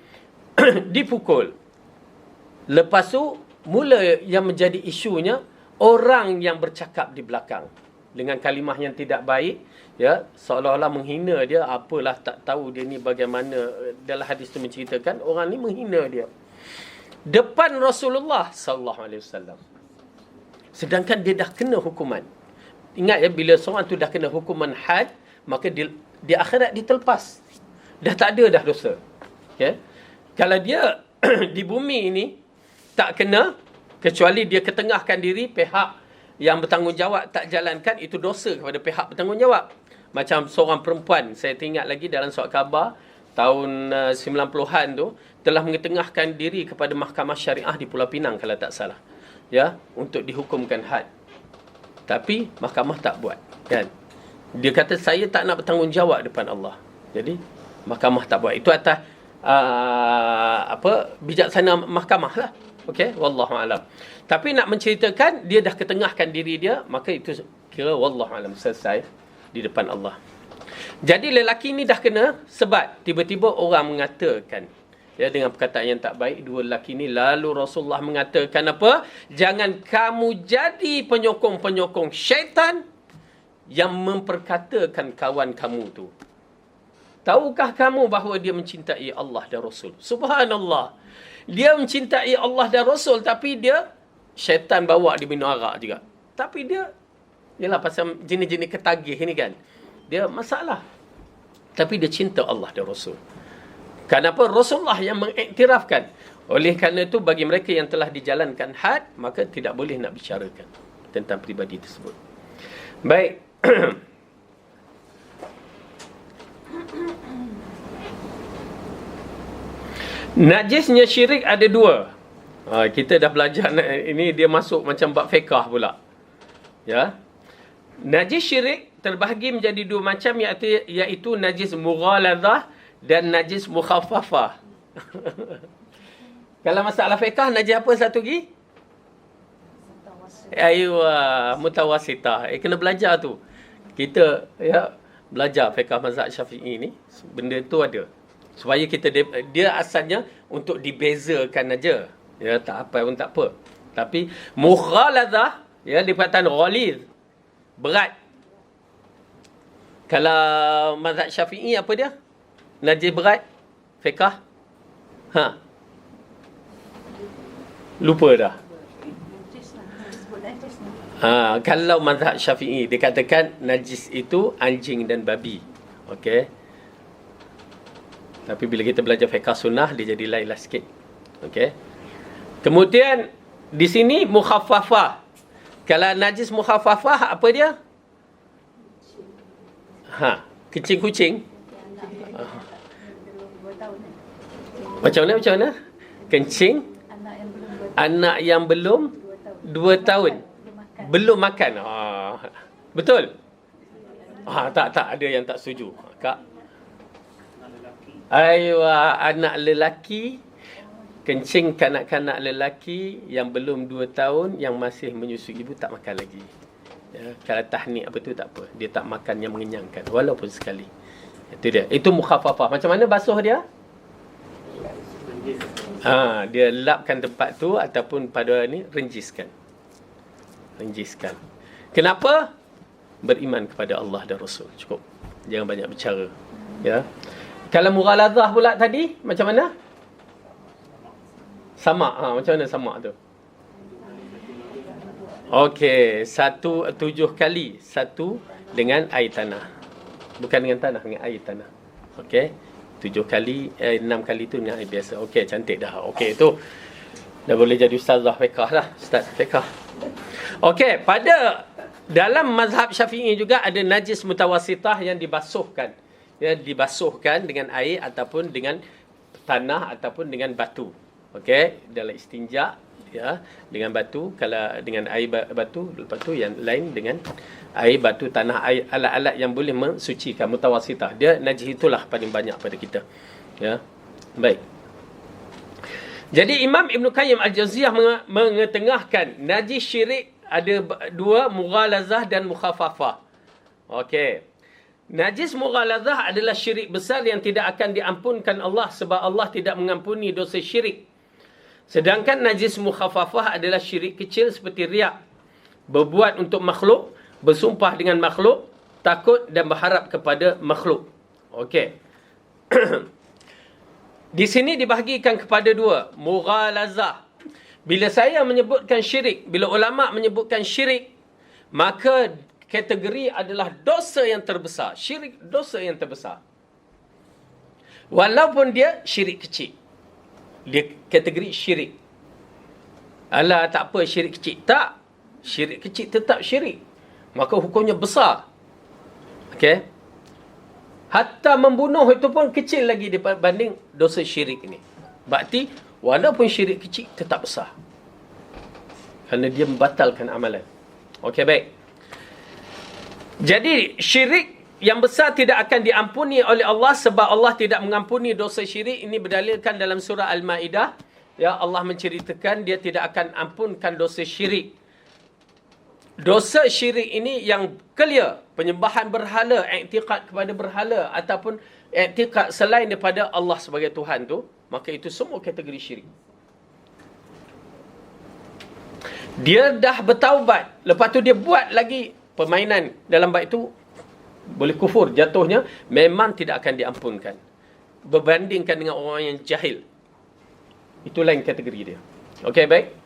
dipukul. Lepas tu, mula yang menjadi isunya, orang yang bercakap di belakang. Dengan kalimah yang tidak baik. Ya, seolah-olah menghina dia. Apalah, tak tahu dia ni bagaimana. Dalam hadis tu menceritakan, orang ni menghina dia. Depan Rasulullah SAW. Sedangkan dia dah kena hukuman. Ingat ya, bila seorang tu dah kena hukuman had, maka di akhirat dia terlepas. Dah tak ada dah dosa. Okay? Kalau dia di bumi ini tak kena, kecuali dia ketengahkan diri, pihak yang bertanggungjawab tak jalankan, itu dosa kepada pihak bertanggungjawab. Macam seorang perempuan, saya teringat lagi dalam surat khabar tahun 90-an tu, telah mengetengahkan diri kepada mahkamah syariah di Pulau Pinang kalau tak salah. Ya, untuk dihukumkan had. Tapi mahkamah tak buat, kan? Dia kata saya tak nak bertanggungjawab depan Allah. Jadi mahkamah tak buat. Itu atas bijaksana mahkamah lah. Okey, wallahu alam. Tapi nak menceritakan dia dah ketengahkan diri dia, maka itu kira wallahu alam selesai di depan Allah. Jadi lelaki ni dah kena sebat. Tiba-tiba orang mengatakan, ya, dengan perkataan yang tak baik, dua lelaki ni, lalu Rasulullah mengatakan apa? Jangan kamu jadi penyokong-penyokong syaitan yang memperkatakan kawan kamu tu. Tahukah kamu bahawa dia mencintai Allah dan Rasul? Subhanallah. Dia mencintai Allah dan Rasul, tapi dia syaitan bawa dia minum arak juga. Tapi dia, yalah pasal jenis-jenis ketagih ni kan, dia masalah. Tapi dia cinta Allah dan Rasul. Kenapa? Rasulullah yang mengiktirafkan. Oleh kerana itu, bagi mereka yang telah dijalankan had, maka tidak boleh nak bicarakan tentang peribadi tersebut. Baik. Najisnya syirik ada dua. Kita dah belajar, ini dia masuk macam bab fiqah pula. Ya. Najis syirik terbahagi menjadi dua macam, iaitu najis mughaladzah dan najis mukhaffafah. Kalau masalah fiqah, najis apa satu lagi? Aywa, mutawasitah. Kena belajar tu. Kita belajar fiqah mazhab Syafi'i ni, benda tu ada. Supaya kita, dia asalnya untuk dibezakan aja. Ya, tak apa pun tak apa. Tapi mughaladzah, ya, dikatakan ghalidh, berat. Kalau mazhab Syafi'i apa dia? Najis berat? Fiqah? Lupa dah. Kalau mazhab Syafi'i dikatakan najis itu anjing dan babi. Okey. Tapi bila kita belajar fiqh sunnah, dia jadi lain lah sikit. Okey. Kemudian di sini mukhaffafah. Kalau najis mukhaffafah apa dia? Kucing-kucing. Macam mana? Kencing anak yang belum 2 tahun. Belum makan. Betul? Tak ada yang tak setuju. Kak. Aywa, anak lelaki kencing kanak-kanak lelaki yang belum 2 tahun, yang masih menyusui ibu, tak makan lagi. Ya, kalau tahnik apa tu tak apa. Dia tak makan yang mengenyangkan walaupun sekali. Itu dia. Itu mukhafafah. Macam mana basuh dia? Dia lapkan tempat tu ataupun pada ni renjiskan. Kenapa? Beriman kepada Allah dan Rasul. Cukup. Jangan banyak bicara. Ya. Kalau mughaladzah pula tadi, macam mana? Sama. Macam mana sama tu? Okey, 7 kali. 1 dengan air tanah. Bukan dengan tanah, dengan air tanah. Okey. 7 kali, 6 kali tu dengan air biasa. Okey, cantik dah. Okey, tu dah boleh jadi ustazah fiqh lah. Ustaz fiqh. Okey, pada dalam mazhab Syafi'i juga ada najis mutawasitah yang dibasuhkan. Ya, dibasuhkan dengan air ataupun dengan tanah ataupun dengan batu. Okey, dalam istinja ya, dengan batu, kalau dengan air batu, lepas tu yang lain dengan air batu, tanah, air, alat-alat yang boleh mensucikan, mutawasitah. Dia najis itulah paling banyak pada kita. Ya. Baik. Jadi Imam Ibn Qayyim Al-Jauziyah mengetengahkan najis syirik ada 2, mughalazah dan mukhafafah. Okey. Najis mughalazah adalah syirik besar yang tidak akan diampunkan Allah sebab Allah tidak mengampuni dosa syirik. Sedangkan najis mukhafafah adalah syirik kecil seperti riak, berbuat untuk makhluk, bersumpah dengan makhluk, takut dan berharap kepada makhluk. Okey. Di sini dibahagikan kepada 2, mughalazah. Bila saya menyebutkan syirik, bila ulama menyebutkan syirik, maka kategori adalah dosa yang terbesar. Syirik dosa yang terbesar. Walaupun dia syirik kecil. Dia kategori syirik. Alah, tak apa syirik kecil. Tak. Syirik kecil tetap syirik. Maka hukumnya besar. Okey. Hatta membunuh itu pun kecil lagi dibanding dosa syirik ini. Berarti walaupun syirik kecil tetap besar. Kerana dia membatalkan amalan. Okey, baik. Jadi syirik yang besar tidak akan diampuni oleh Allah sebab Allah tidak mengampuni dosa syirik. Ini berdalilkan dalam surah Al-Ma'idah. Ya, Allah menceritakan dia tidak akan ampunkan dosa syirik. Dosa syirik ini yang clear, penyembahan berhala, i'tiqad kepada berhala ataupun i'tiqad selain daripada Allah sebagai Tuhan tu, maka itu semua kategori syirik. Dia dah bertaubat, lepas tu dia buat lagi permainan dalam bab itu, boleh kufur jatuhnya, memang tidak akan diampunkan berbandingkan dengan orang yang jahil. Itu lain kategori dia. Okey, baik.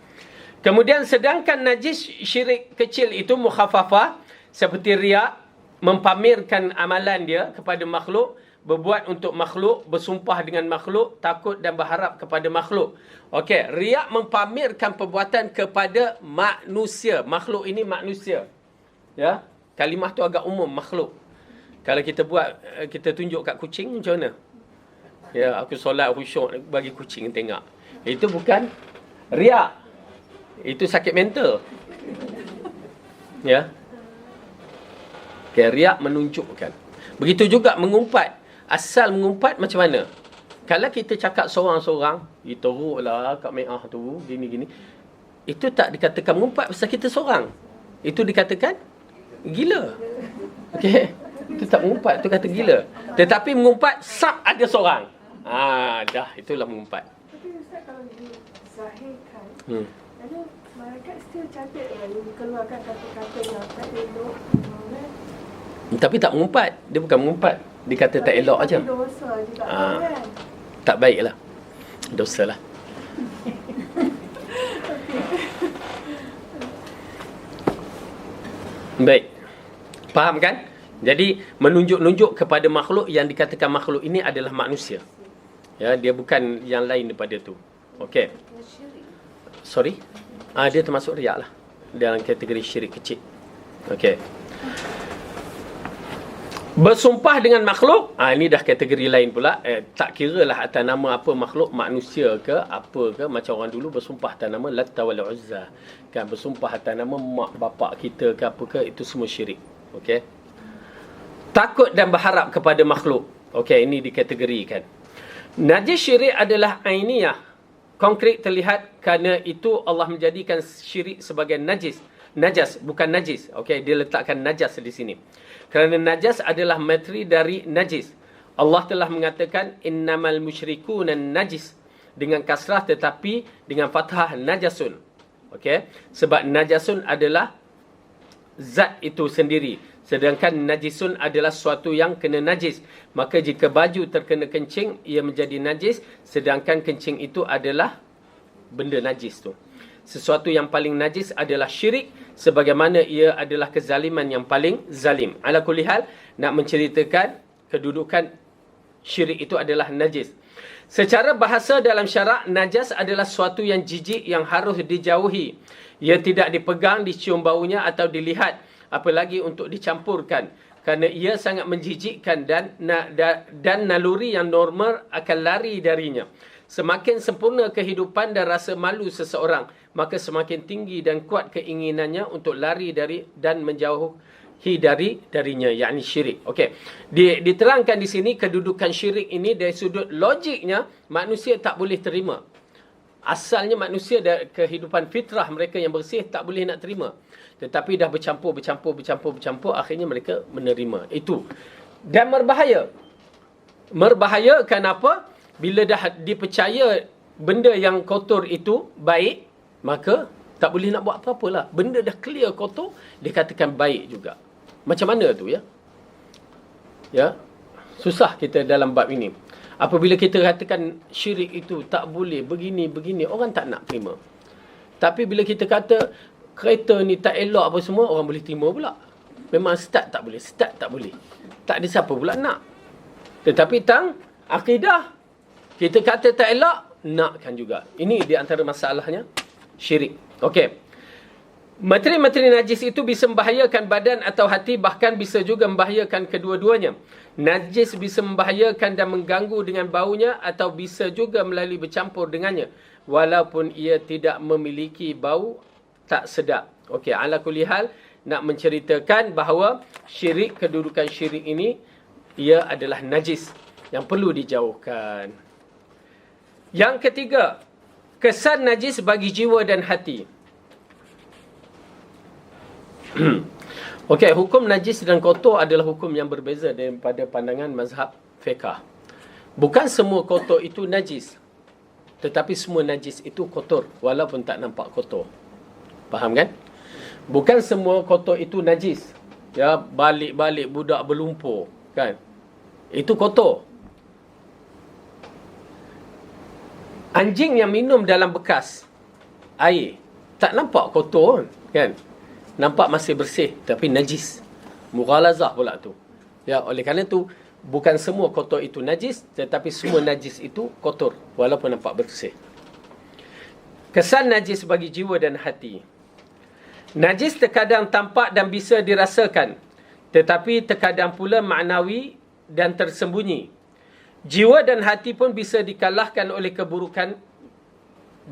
Kemudian sedangkan najis syirik kecil itu mukhafafah, seperti riak, mempamerkan amalan dia kepada makhluk, berbuat untuk makhluk, bersumpah dengan makhluk, takut dan berharap kepada makhluk. Okey, riak mempamerkan perbuatan kepada manusia. Makhluk ini manusia. Ya, kalimah tu agak umum, makhluk. Kalau kita buat, kita tunjuk kat kucing macam mana? Ya, aku solat khusyuk bagi kucing tengok. Itu bukan riak. Itu sakit mental. Ya. Okay, riak menunjukkan. Begitu juga mengumpat. Asal mengumpat macam mana? Kalau kita cakap seorang-seorang, teruklah kat Me'ah tu, gini-gini. Itu tak dikatakan mengumpat pasal kita seorang. Itu dikatakan gila. Okey. Itu tak mengumpat, itu kata gila. Tetapi mengumpat sab ada seorang. Dah itulah mengumpat. Tapi Ustaz, kalau dizahirkan, ada malaikat still cantik lah dia keluarkan kata-kata yang tak elok. Tapi tak mengumpat. Dia bukan mengumpat. Dia kata tak elok aja. Dosa juga kan. Tak baiklah. Dosa lah. Baik. Faham kan? Jadi menunjuk-nunjuk kepada makhluk yang dikatakan makhluk ini adalah manusia. Ya, dia bukan yang lain daripada tu. Okey. Sorry. Dia termasuk riak lah dalam kategori syirik kecil. Okey. Bersumpah dengan makhluk, ini dah kategori lain pula. Tak kira lah atas nama apa makhluk, manusia ke apa ke, macam orang dulu bersumpah atas nama Latta wal Uzza. Kan, bersumpah atas nama mak bapak kita ke apa ke, itu semua syirik. Okey. Takut dan berharap kepada makhluk. Okey, ini dikategorikan. Najis syirik adalah ainiyah. Konkret terlihat kerana itu Allah menjadikan syirik sebagai najis. najas, bukan najis. Okey, dia letakkan najas di sini. Kerana najas adalah materi dari najis. Allah telah mengatakan innamal musyrikuna najis dengan kasrah tetapi dengan fathah najasun. Okey, sebab najasun adalah zat itu sendiri. Sedangkan najisun adalah sesuatu yang kena najis. Maka jika baju terkena kencing, ia menjadi najis. Sedangkan kencing itu adalah benda najis tu. Sesuatu yang paling najis adalah syirik. Sebagaimana ia adalah kezaliman yang paling zalim. Ala kulli hal, nak menceritakan kedudukan syirik itu adalah najis. Secara bahasa dalam syarak, najas adalah sesuatu yang jijik yang harus dijauhi. Ia tidak dipegang, dicium baunya atau dilihat. Apalagi untuk dicampurkan. Kerana ia sangat menjijikkan dan naluri yang normal akan lari darinya. Semakin sempurna kehidupan dan rasa malu seseorang, maka semakin tinggi dan kuat keinginannya untuk lari dari dan menjauhi darinya, yakni syirik. Okey. Diterangkan di sini kedudukan syirik ini dari sudut logiknya manusia tak boleh terima. Asalnya manusia dari kehidupan fitrah mereka yang bersih tak boleh nak terima. Tetapi dah bercampur, akhirnya mereka menerima. Itu. Dan berbahaya. Berbahaya kenapa? Bila dah dipercaya benda yang kotor itu baik, maka tak boleh nak buat apa-apa lah. Benda dah clear kotor, dikatakan baik juga. Macam mana tu ya? Ya, susah kita dalam bab ini. Apabila kita katakan syirik itu tak boleh, begini, orang tak nak terima. Tapi bila kita kata kereta ni tak elok apa semua, orang boleh terima pula. Memang start tak boleh. Tak ada siapa pula nak. Tetapi tang akidah, kita kata tak elok, nakkan juga. Ini di antara masalahnya syirik. Okey. Materi-materi najis itu bisa membahayakan badan atau hati, bahkan bisa juga membahayakan kedua-duanya. Najis bisa membahayakan dan mengganggu dengan baunya atau bisa juga melalui bercampur dengannya. Walaupun ia tidak memiliki bau tak sedap. Okey, ala kulli hal, nak menceritakan bahawa syirik, kedudukan syirik ini, ia adalah najis yang perlu dijauhkan. Yang ketiga, kesan najis bagi jiwa dan hati. Okey, hukum najis dan kotor adalah hukum yang berbeza daripada pandangan mazhab fiqh. Bukan semua kotor itu najis. Tetapi semua najis itu kotor walaupun tak nampak kotor. Faham kan? Bukan semua kotor itu najis. Ya, balik-balik budak berlumpur, kan? Itu kotor. Anjing yang minum dalam bekas air tak nampak kotor, kan? Nampak masih bersih tapi najis. Mughalazah pula tu. Ya, oleh kerana tu bukan semua kotor itu najis, tetapi semua najis itu kotor walaupun nampak bersih. Kesan najis bagi jiwa dan hati. Najis terkadang tampak dan bisa dirasakan, tetapi terkadang pula maknawi dan tersembunyi. Jiwa dan hati pun bisa dikalahkan oleh keburukan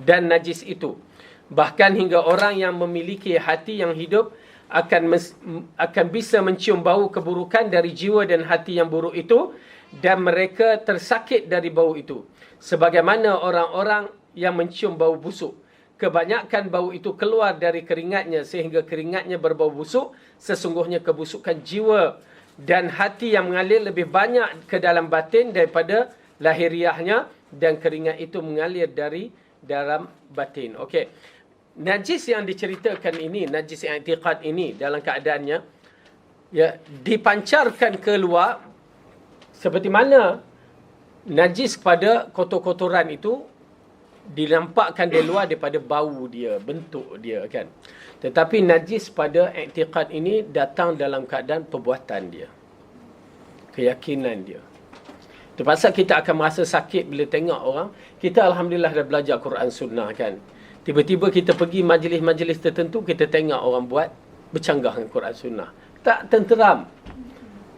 dan najis itu. Bahkan hingga orang yang memiliki hati yang hidup akan bisa mencium bau keburukan dari jiwa dan hati yang buruk itu, dan mereka tersakit dari bau itu. Sebagaimana orang-orang yang mencium bau busuk. Kebanyakan bau itu keluar dari keringatnya sehingga keringatnya berbau busuk. Sesungguhnya kebusukan jiwa dan hati yang mengalir lebih banyak ke dalam batin daripada lahiriahnya, dan keringat itu mengalir dari dalam batin. Okey. Najis yang diceritakan ini, najis yang i'tiqad ini dalam keadaannya ya dipancarkan keluar seperti mana najis pada kotor-kotoran itu dinampakkan dari luar daripada bau dia, bentuk dia, kan. Tetapi najis pada i'tiqad ini datang dalam keadaan perbuatan dia, keyakinan dia. Terpaksa kita akan merasa sakit bila tengok orang. Kita alhamdulillah dah belajar Quran Sunnah, kan. Tiba-tiba kita pergi majlis-majlis tertentu, kita tengok orang buat bercanggah dengan Quran Sunnah. Tak tenteram.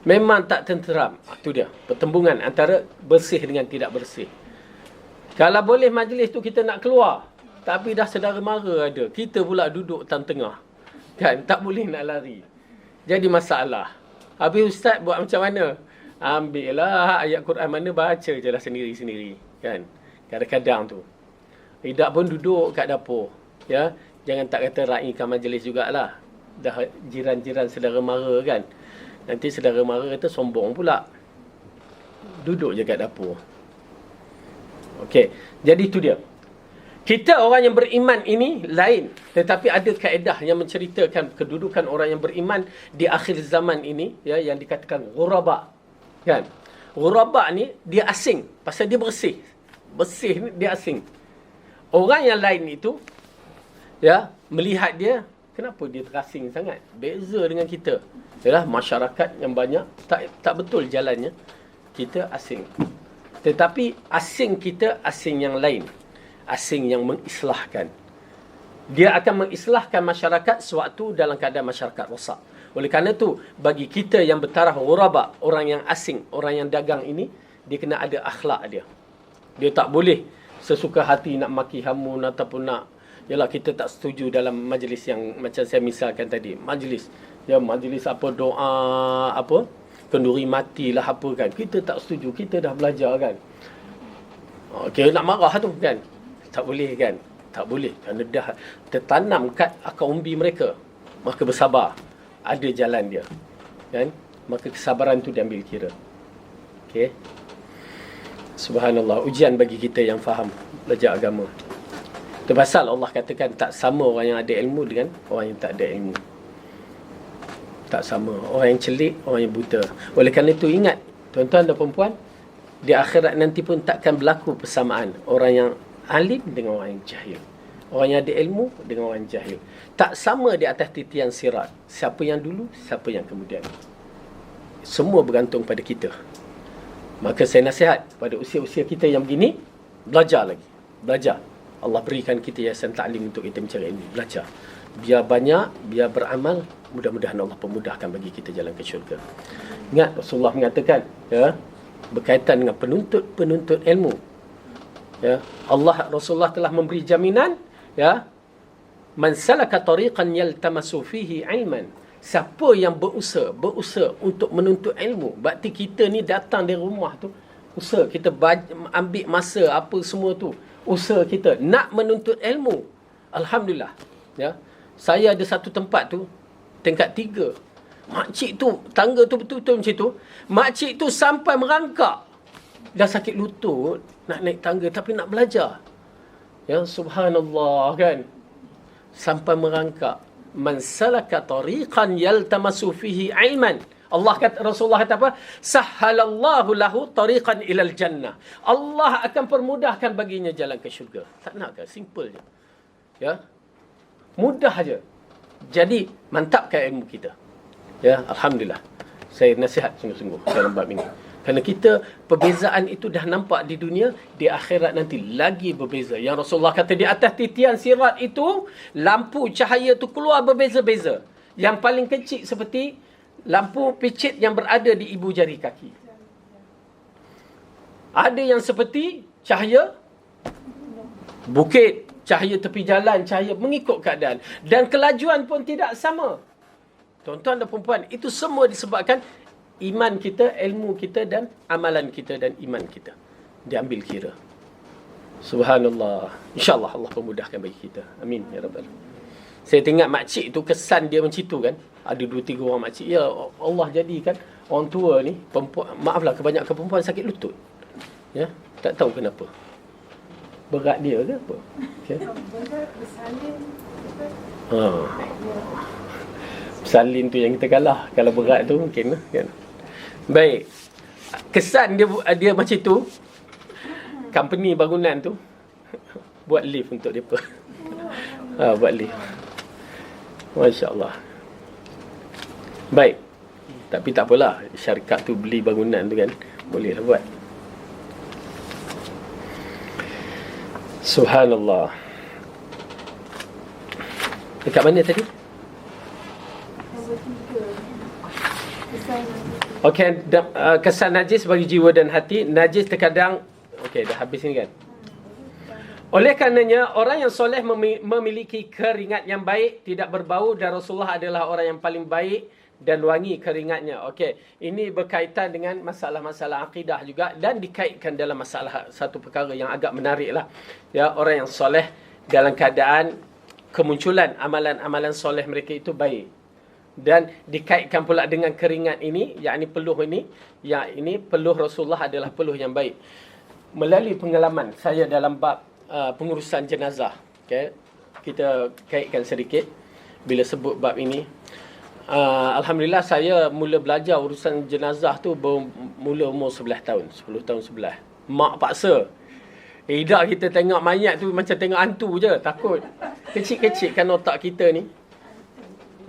Memang tak tenteram. Itu dia, pertembungan antara bersih dengan tidak bersih. Kalau boleh majlis tu kita nak keluar, tapi dah saudara mara ada, kita pula duduk tengah, kan, tak boleh nak lari. Jadi masalah. Habis ustaz buat macam mana? Ambil lah ayat Quran mana, baca je lah sendiri-sendiri, kan. Kadang-kadang tu Idak pun duduk kat dapur, ya. Jangan tak kata raikan majlis jugalah. Dah jiran-jiran saudara mara kan. Nanti saudara mara kata sombong pula. Duduk je kat dapur. Okey, jadi itu dia. Kita orang yang beriman ini lain. Tetapi ada kaedah yang menceritakan kedudukan orang yang beriman di akhir zaman ini, ya, yang dikatakan ghuraba. Kan? Ghuraba ni dia asing pasal dia bersih. Bersih ni dia asing. Orang yang lain itu, ya, melihat dia, kenapa dia terasing sangat? Beza dengan kita. Yalah, masyarakat yang banyak tak betul jalannya. Kita asing. Tetapi asing kita asing yang lain. Asing yang mengislahkan. Dia akan mengislahkan masyarakat sewaktu dalam keadaan masyarakat rosak. Oleh kerana itu, bagi kita yang bertaraf ghuraba, orang yang asing, orang yang dagang ini, dia kena ada akhlak dia. Dia tak boleh sesuka hati nak maki hamun ataupun nak, yalah, kita tak setuju dalam majlis yang macam saya misalkan tadi. Majlis, ya, majlis apa, doa, apa, kenduri mati lah apa kan. Kita tak setuju, kita dah belajar kan. Okay, nak marah tu kan. Tak boleh kan? Tak boleh. Kerana dah tertanam kat akar umbi mereka. Maka bersabar. Ada jalan dia. Kan? Maka kesabaran tu diambil kira. Okey. Subhanallah. Ujian bagi kita yang faham belajar agama. Itu pasal Allah katakan tak sama orang yang ada ilmu dengan orang yang tak ada ilmu. Tak sama. Orang yang celik, orang yang buta. Oleh kerana itu ingat, tuan-tuan dan puan-puan, di akhirat nanti pun takkan berlaku persamaan orang yang alim dengan orang yang jahil. Orang yang ada ilmu dengan orang yang jahil. Tak sama di atas titian sirat. Siapa yang dulu, siapa yang kemudian. Semua bergantung pada kita. Maka saya nasihat pada usia-usia kita yang begini, belajar lagi. Belajar. Allah berikan kita yayasan ta'lim untuk kita mencari ilmu. Belajar. Biar banyak, biar beramal. Mudah-mudahan Allah pemudahkan bagi kita jalan ke syurga. Ingat Rasulullah mengatakan, ya, berkaitan dengan penuntut ilmu. Ya, Rasulullah telah memberi jaminan, ya, man salaka tariqan yaltamasu fihi ilman. Siapa yang berusaha untuk menuntut ilmu, berarti kita ni datang dari rumah tu, usaha kita ambil masa apa semua tu, usaha kita nak menuntut ilmu. Alhamdulillah, ya. Saya ada satu tempat tu tingkat 3. Makcik tu, tangga tu betul-betul macam tu. Makcik tu sampai merangkak. Dah sakit lutut, nak naik tangga tapi nak belajar. Ya, subhanallah kan. Sampai merangkak. Man salaka tariqan yaltamasu fihi ilman. Rasulullah kata apa? Sahhalallahu lahu tariqan ilal jannah. Allah akan permudahkan baginya jalan ke syurga. Tak nak ke? Simple je. Ya. Mudah aja. Jadi, mantapkan ilmu kita. Ya, alhamdulillah. Saya nasihat sungguh-sungguh dalam bab ini. Kerana kita, perbezaan itu dah nampak di dunia, di akhirat nanti lagi berbeza. Yang Rasulullah kata di atas titian sirat itu, lampu cahaya itu keluar berbeza-beza. Yang paling kecil seperti lampu picit yang berada di ibu jari kaki. Ada yang seperti cahaya bukit, cahaya tepi jalan, cahaya mengikut keadaan. Dan kelajuan pun tidak sama. Tuan-tuan dan perempuan, itu semua disebabkan iman kita, ilmu kita dan amalan kita dan iman kita diambil kira. Subhanallah. InsyaAllah Allah pemudahkan bagi kita. Amin ya Rabbal. Saya tengok makcik tu, kesan dia macam tu kan. Ada 2-3 orang makcik. Ya Allah jadikan orang tua ni, perempuan, maaflah, kebanyakan perempuan sakit lutut. Ya, tak tahu kenapa. Berat dia ke apa? Okay. Berat bersalin. Salin tu yang kita kalah. Kalau berat tu mungkin kan. Baik. Kesan dia macam tu. Company bangunan tu buat lift untuk depa. Buat lift. Masya-Allah. Baik. Tapi tak apalah, syarikat tu beli bangunan tu kan, bolehlah buat. Subhanallah. Dekat mana tadi? Okey, kesan najis bagi jiwa dan hati. Najis terkadang, okey, dah habis ni kan. Oleh karenanya, orang yang soleh memiliki keringat yang baik, tidak berbau, dan Rasulullah adalah orang yang paling baik dan wangi keringatnya. Okey, ini berkaitan dengan masalah-masalah akidah juga, dan dikaitkan dalam masalah satu perkara yang agak menarik lah. Ya, orang yang soleh dalam keadaan kemunculan amalan-amalan soleh mereka itu baik. Dan dikaitkan pula dengan keringat ini, yakni peluh ini, peluh Rasulullah adalah peluh yang baik. Melalui pengalaman saya dalam bab pengurusan jenazah, okay, kita kaitkan sedikit bila sebut bab ini. Alhamdulillah saya mula belajar urusan jenazah tu mula umur 11 tahun, 10 tahun 11. Mak paksa. Dah kita tengok mayat tu macam tengok hantu je, takut. Kecil-kecil kan otak kita ni.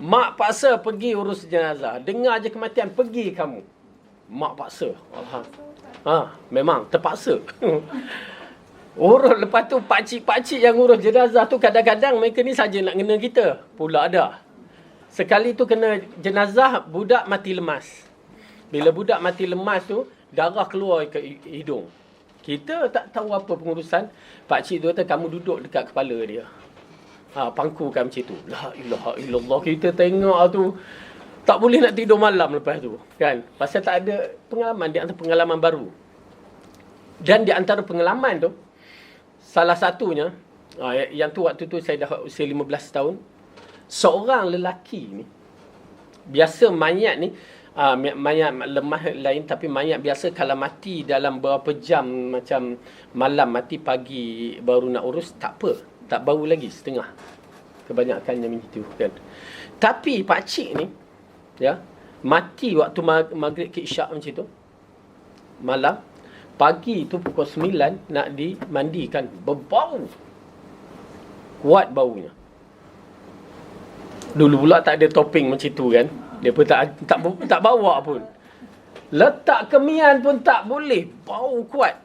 Mak paksa pergi urus jenazah. Dengar je kematian, pergi kamu. Mak paksa. Memang terpaksa. Urus lepas tu pakcik-pakcik yang urus jenazah tu kadang-kadang mereka ni saja nak kena kita. Pula ada. Sekali tu kena jenazah budak mati lemas. Bila budak mati lemas tu, darah keluar ke hidung. Kita tak tahu apa pengurusan. Pakcik tu kata, kamu duduk dekat kepala dia. Pangkukan macam tu. La ilaha illallah. Kita tengok tu, tak boleh nak tidur malam lepas tu. Kan? Pasal tak ada pengalaman. Di antara pengalaman baru. Dan di antara pengalaman tu, salah satunya, yang tu waktu tu saya dah usia 15 tahun. Seorang lelaki ni, biasa mayat ni, mayat lemah lain, tapi mayat biasa kalau mati dalam beberapa jam, macam malam mati, pagi baru nak urus, tak apa. Tak bau lagi setengah. Kebanyakannya begitu kan. Tapi pakcik ni, ya, mati waktu maghrib ke isyak macam tu. Malam, pagi tu pukul 9 nak dimandikan. Berbau. Kuat baunya. Dulu pula tak ada topping macam tu kan. Dia pun tak bawa pun. Letak kemian pun tak boleh. Bau kuat.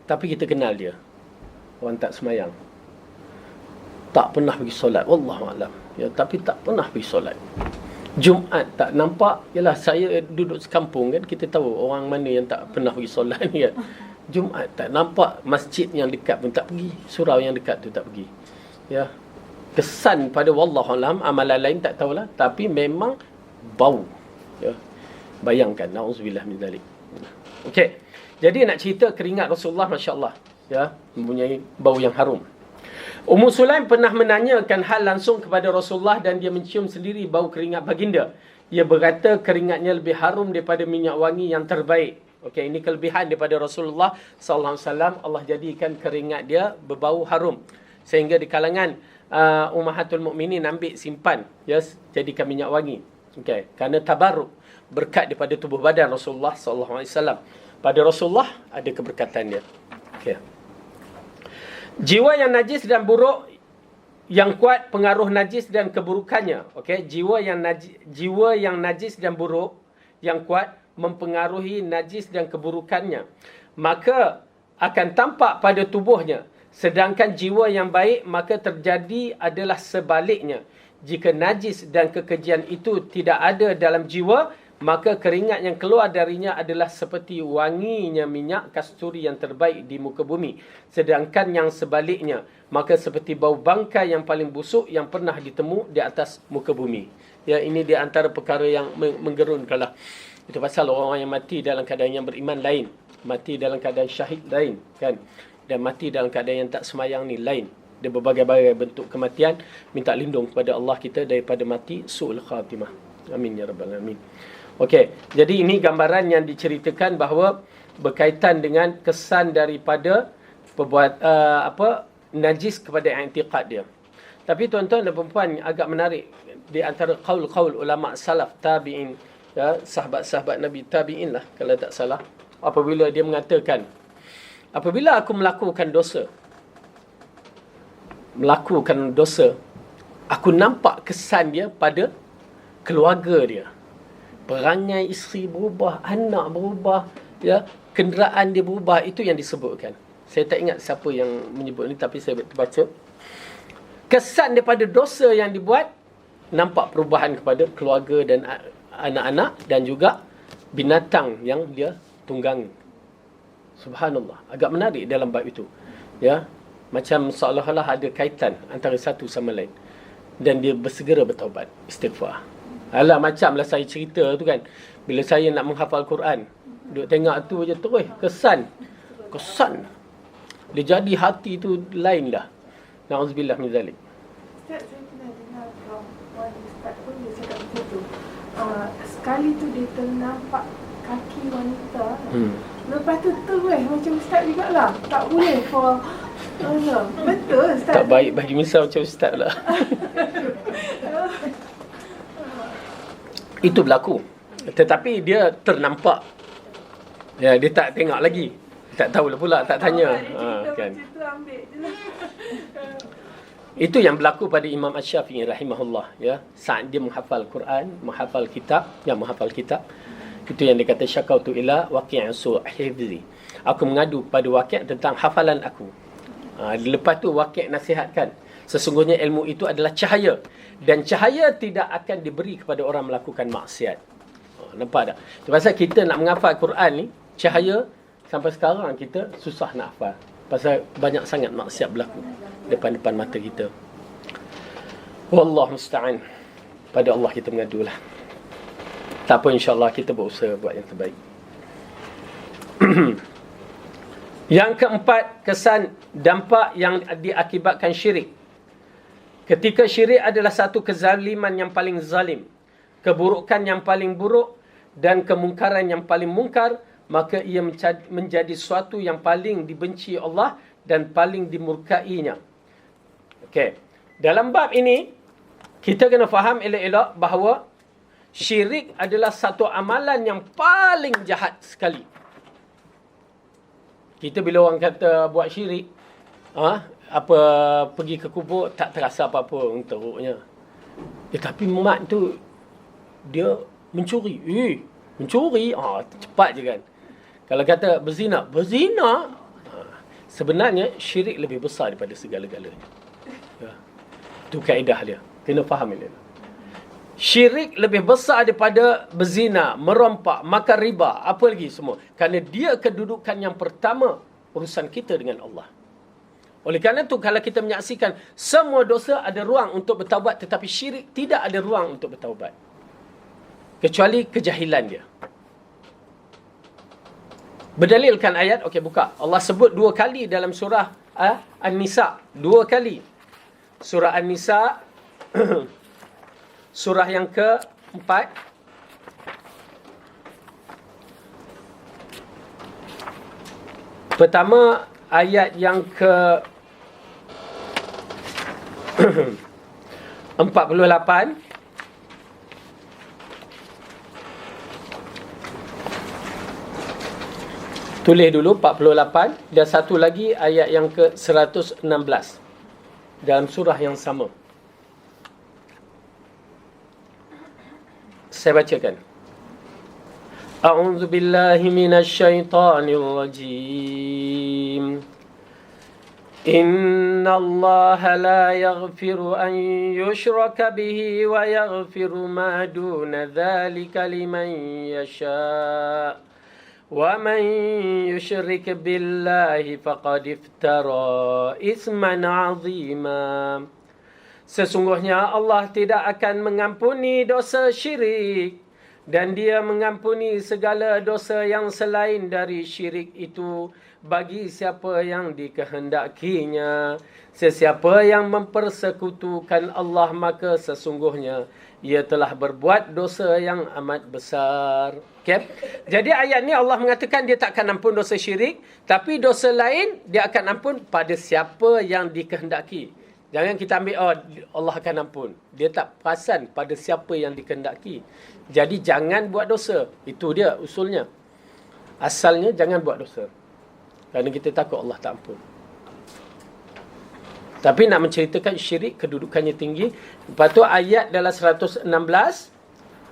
Tapi kita kenal dia. Orang tak semayang. Tak pernah pergi solat. Wallahualam. Ya, tapi tak pernah pergi solat. Jumaat tak nampak. Yalah, saya duduk sekampung kan. Kita tahu orang mana yang tak pernah pergi solat ni kan. Jumaat tak nampak. Masjid yang dekat pun tak pergi. Surau yang dekat tu tak pergi. Ya. Kesan pada wallahualam, amalan lain tak tahulah, tapi memang bau. Ya. Bayangkan, na'udzubillah min zalik. Okey. Jadi nak cerita keringat Rasulullah, masya-Allah, ya, mempunyai bau yang harum. Ummu Sulaim pernah menanyakan hal langsung kepada Rasulullah dan dia mencium sendiri bau keringat baginda. Ia berkata keringatnya lebih harum daripada minyak wangi yang terbaik. Okey, ini kelebihan daripada Rasulullah sallallahu alaihi wasallam. Allah jadikan keringat dia berbau harum sehingga di kalangan Ummahatul Mukminin ambil simpan, yes, jadikan minyak wangi. Okey, kerana tabarruk, berkat daripada tubuh badan Rasulullah sallallahu alaihi wasallam. Pada Rasulullah ada keberkatan dia. Okey. Jiwa yang najis dan buruk yang kuat pengaruh najis dan keburukannya. Okey, jiwa yang najis dan buruk yang kuat mempengaruhi najis dan keburukannya. Maka akan tampak pada tubuhnya. Sedangkan jiwa yang baik, maka terjadi adalah sebaliknya. Jika najis dan kekejian itu tidak ada dalam jiwa, maka keringat yang keluar darinya adalah seperti wanginya minyak kasturi yang terbaik di muka bumi. Sedangkan yang sebaliknya, maka seperti bau bangkai yang paling busuk yang pernah ditemu di atas muka bumi. Ya, ini di antara perkara yang menggerunkanlah. Itu pasal orang yang mati dalam keadaan yang beriman lain. Mati dalam keadaan syahid lain, kan? Dan mati dalam keadaan yang tak semayang ni lain. Dia berbagai-bagai bentuk kematian. Minta lindung kepada Allah kita daripada mati su'ul khatimah. Amin ya rabbal alamin. Okey, jadi ini gambaran yang diceritakan bahawa berkaitan dengan kesan daripada najis kepada i'tiqad dia. Tapi tuan-tuan dan puan-puan, agak menarik di antara qaul-qaul ulama salaf tabi'in, ya, sahabat-sahabat Nabi tabi'in lah kalau tak salah, apabila dia mengatakan, apabila aku melakukan dosa, aku nampak kesan dia pada keluarga dia. Perangai isteri berubah, anak berubah, ya, kenderaan dia berubah. Itu yang disebutkan. Saya tak ingat siapa yang menyebut ni, tapi saya baca. Kesan daripada dosa yang dibuat, nampak perubahan kepada keluarga dan anak-anak dan juga binatang yang dia tunggangi. Subhanallah, agak menarik dalam bab itu. Ya, macam seolah-olah ada kaitan antara satu sama lain. Dan dia bersegera bertaubat, istighfar. Alah, macamlah saya cerita tu kan. Bila saya nak menghafal Quran, duk tengok tu je terus kesan. Dia jadi hati tu lain dah. Na'udzubillah min zalik. Ustaz, saya pernah dengar kawan Ustaz pun dia cakap macam tu. Sekali tu dia ternampak kaki wanita. Lepas tu macam Ustaz jugalah. Tak boleh for betul Ustaz. Tak baik bagi misal macam Ustaz lah. Itu berlaku. Tetapi dia ternampak. Ya, dia tak tengok lagi. Tak tahulah pula, tak tanya. Kan. Itu yang berlaku pada Imam Asy-Syafi'i rahimahullah, ya. Saat dia menghafal Quran, menghafal kitab. Itu yang dia kata syakautu ila waqi'an su'hifzi. Aku mengadu pada Waqi' tentang hafalan aku. Lepas tu Waqi' nasihatkan, sesungguhnya ilmu itu adalah cahaya, dan cahaya tidak akan diberi kepada orang melakukan maksiat. Nampak tak? Pasal kita nak menghafal Quran ni, cahaya sampai sekarang kita susah nak hafal. Pasal banyak sangat maksiat berlaku depan-depan mata kita. Wallahu musta'an. Pada Allah kita mengadulah. Tak apa, insya-Allah kita berusaha buat yang terbaik. Yang keempat, kesan dampak yang diakibatkan syirik. Ketika syirik adalah satu kezaliman yang paling zalim, keburukan yang paling buruk, dan kemungkaran yang paling mungkar, maka ia menjadi suatu yang paling dibenci Allah dan paling dimurkainya. Okey. Dalam bab ini, kita kena faham elok-elok bahawa syirik adalah satu amalan yang paling jahat sekali. Kita bila orang kata buat syirik, pergi ke kubur, tak terasa apa-apa teruknya. Tapi mat tu dia mencuri. Mencuri, cepat je kan. Kalau kata berzina, sebenarnya syirik lebih besar daripada segala-galanya. Ya. Itu kaedah dia. Kena faham ini. Syirik lebih besar daripada berzina, merompak, makan riba, apa lagi semua. Kerana dia kedudukan yang pertama urusan kita dengan Allah. Oleh kerana itu, kalau kita menyaksikan semua dosa ada ruang untuk bertaubat, tetapi syirik tidak ada ruang untuk bertaubat. Kecuali kejahilan dia. Berdalilkan ayat, okey buka. Allah sebut 2 kali dalam surah An-Nisa. 2 kali. Surah An-Nisa, surah yang ke-4. Pertama, ayat yang ke-48. Tulis dulu 48, dan satu lagi ayat yang ke-116 dalam surah yang sama. Saya bacakan. A'udzu billahi minasyaitonir rajim. Inna Allah la yaghfiru an yushraka bihi wa yaghfiru ma duna dzalika liman yasha'. Wa man yushrik billahi faqad iftara isman 'azima. Sesungguhnya Allah tidak akan mengampuni dosa syirik, dan Dia mengampuni segala dosa yang selain dari syirik itu bagi siapa yang dikehendakinya. Sesiapa yang mempersekutukan Allah, maka sesungguhnya ia telah berbuat dosa yang amat besar. Okay? Jadi ayat ni Allah mengatakan dia tak akan ampun dosa syirik, tapi dosa lain dia akan ampun pada siapa yang dikehendaki. Jangan kita ambil, Allah akan ampun. Dia tak perasan pada siapa yang dikehendaki. Jadi jangan buat dosa. Itu dia usulnya. Asalnya jangan buat dosa. Kerana kita takut Allah tak ampun. Tapi nak menceritakan syirik, kedudukannya tinggi. Lepas tu ayat dalam 116,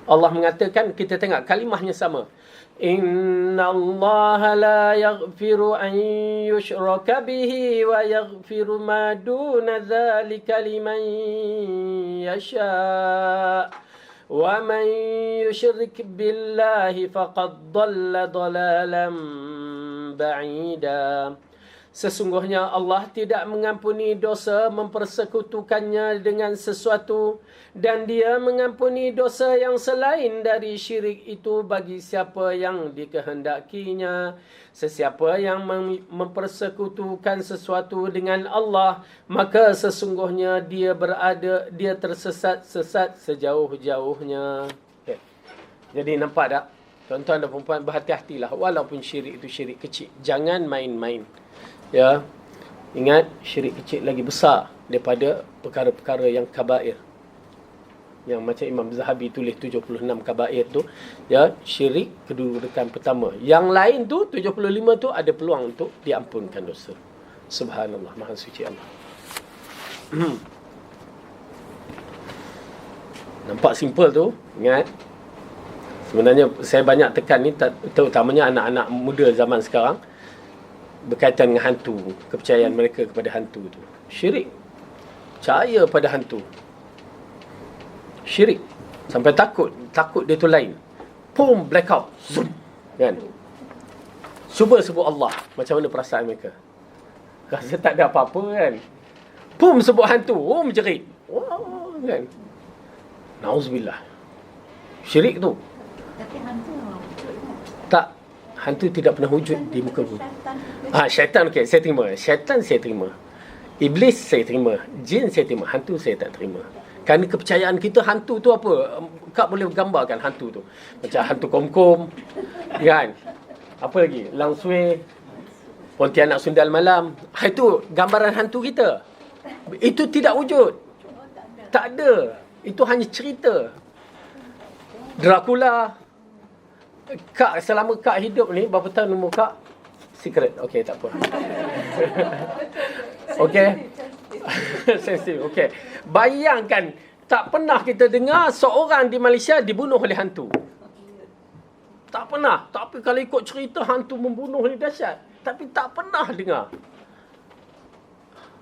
Allah mengatakan, kita tengok kalimahnya sama. Inna Allah la yaghfiru an yushraka bihi wa yaghfiru ma duna dzalika liman yasha'. Wa man yushrik billahi faqad dhalla dhalalan ba'ida. Sesungguhnya Allah tidak mengampuni dosa mempersekutukannya dengan sesuatu, dan Dia mengampuni dosa yang selain dari syirik itu bagi siapa yang dikehendakinya. Sesiapa yang mempersekutukan sesuatu dengan Allah, maka sesungguhnya dia tersesat sejauh-jauhnya. Okay. Jadi nampak tak? Tuan-tuan dan perempuan, berhati-hatilah walaupun syirik itu syirik kecil. Jangan main-main. Ya, ingat syirik kecil lagi besar daripada perkara-perkara yang kabair. Yang macam Imam Zahabi tulis 76 kabair tu, ya, syirik kedudukan pertama. Yang lain tu 75 tu ada peluang untuk diampunkan dosa. Subhanallah, Maha Suci Allah. Nampak simple tu, ingat. Sebenarnya saya banyak tekan ni terutamanya anak-anak muda zaman sekarang, berkaitan dengan hantu, kepercayaan mereka kepada hantu tu. Syirik. Percaya pada hantu. Syirik. Sampai takut dia tu lain. Pum, blackout. Zoom. Kan? Cuba sebut Allah. Macam mana perasaan mereka? Rasa tak ada apa-apa kan? Pum, sebut hantu. Oh, menjerit. Oh, kan? Nauzubillah. Syirik tu. Tapi hantu tak. Hantu tidak pernah wujud di muka bumi. Syaitan okey, saya terima. Syaitan saya terima. Iblis saya terima. Jin saya terima. Hantu saya tak terima. Kerana kepercayaan kita hantu tu apa? Kak boleh gambarkan hantu tu. Macam hantu kom-kom. Kan? Apa lagi? Langsui. Pontianak Sundal Malam. Itu gambaran hantu kita. Itu tidak wujud. Tak ada. Itu hanya cerita. Dracula. Kak, selama Kak hidup ni, berapa tahun umur Kak? Secret. Okey, tak apa. Okey. Sensitif. Okey. Bayangkan, tak pernah kita dengar seorang di Malaysia dibunuh oleh hantu. Tak pernah. Tapi kalau ikut cerita hantu membunuh ni dahsyat. Tapi tak pernah dengar.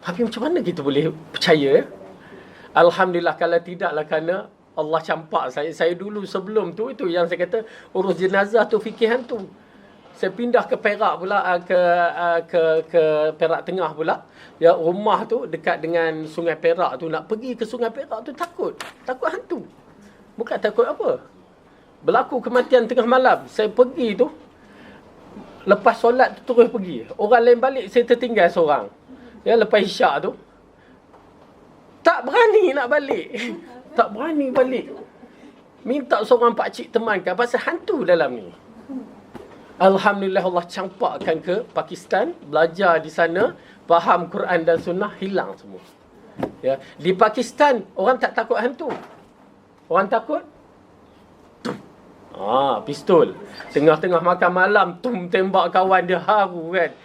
Tapi macam mana kita boleh percaya? Alhamdulillah, kalau tidaklah kerana Allah campak saya dulu sebelum tu, itu yang saya kata urus jenazah tu fikir hantu. Saya pindah ke Perak pula, ke Perak Tengah pula. Ya, rumah tu dekat dengan Sungai Perak tu, nak pergi ke Sungai Perak tu takut hantu. Bukan takut apa. Berlaku kematian tengah malam, saya pergi tu, lepas solat tu terus pergi. Orang lain balik, saya tertinggal seorang. Ya, lepas isyak tu tak berani nak balik. Tak berani balik. Minta seorang pakcik temankan pasal hantu dalam ni. Alhamdulillah, Allah campakkan ke Pakistan, belajar di sana, faham Quran dan Sunnah, hilang semua. Ya, di Pakistan orang tak takut hantu. Orang takut pistol. Tengah-tengah makan malam, tembak kawan dia, haru kan.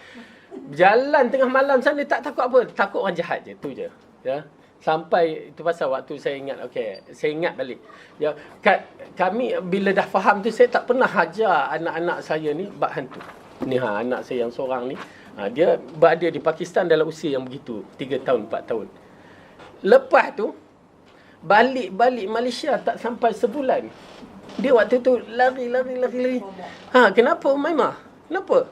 Jalan tengah malam sana tak takut apa, takut orang jahat je, tu je. Ya. Sampai itu pasal waktu saya ingat, saya ingat balik. Ya, kami bila dah faham tu, saya tak pernah ajar anak-anak saya ni bab hantu. Ni anak saya yang seorang ni, dia berada di Pakistan dalam usia yang begitu, 3 tahun, 4 tahun. Lepas tu balik Malaysia tak sampai sebulan. Dia waktu tu lari. Kenapa Umaymah? Kenapa?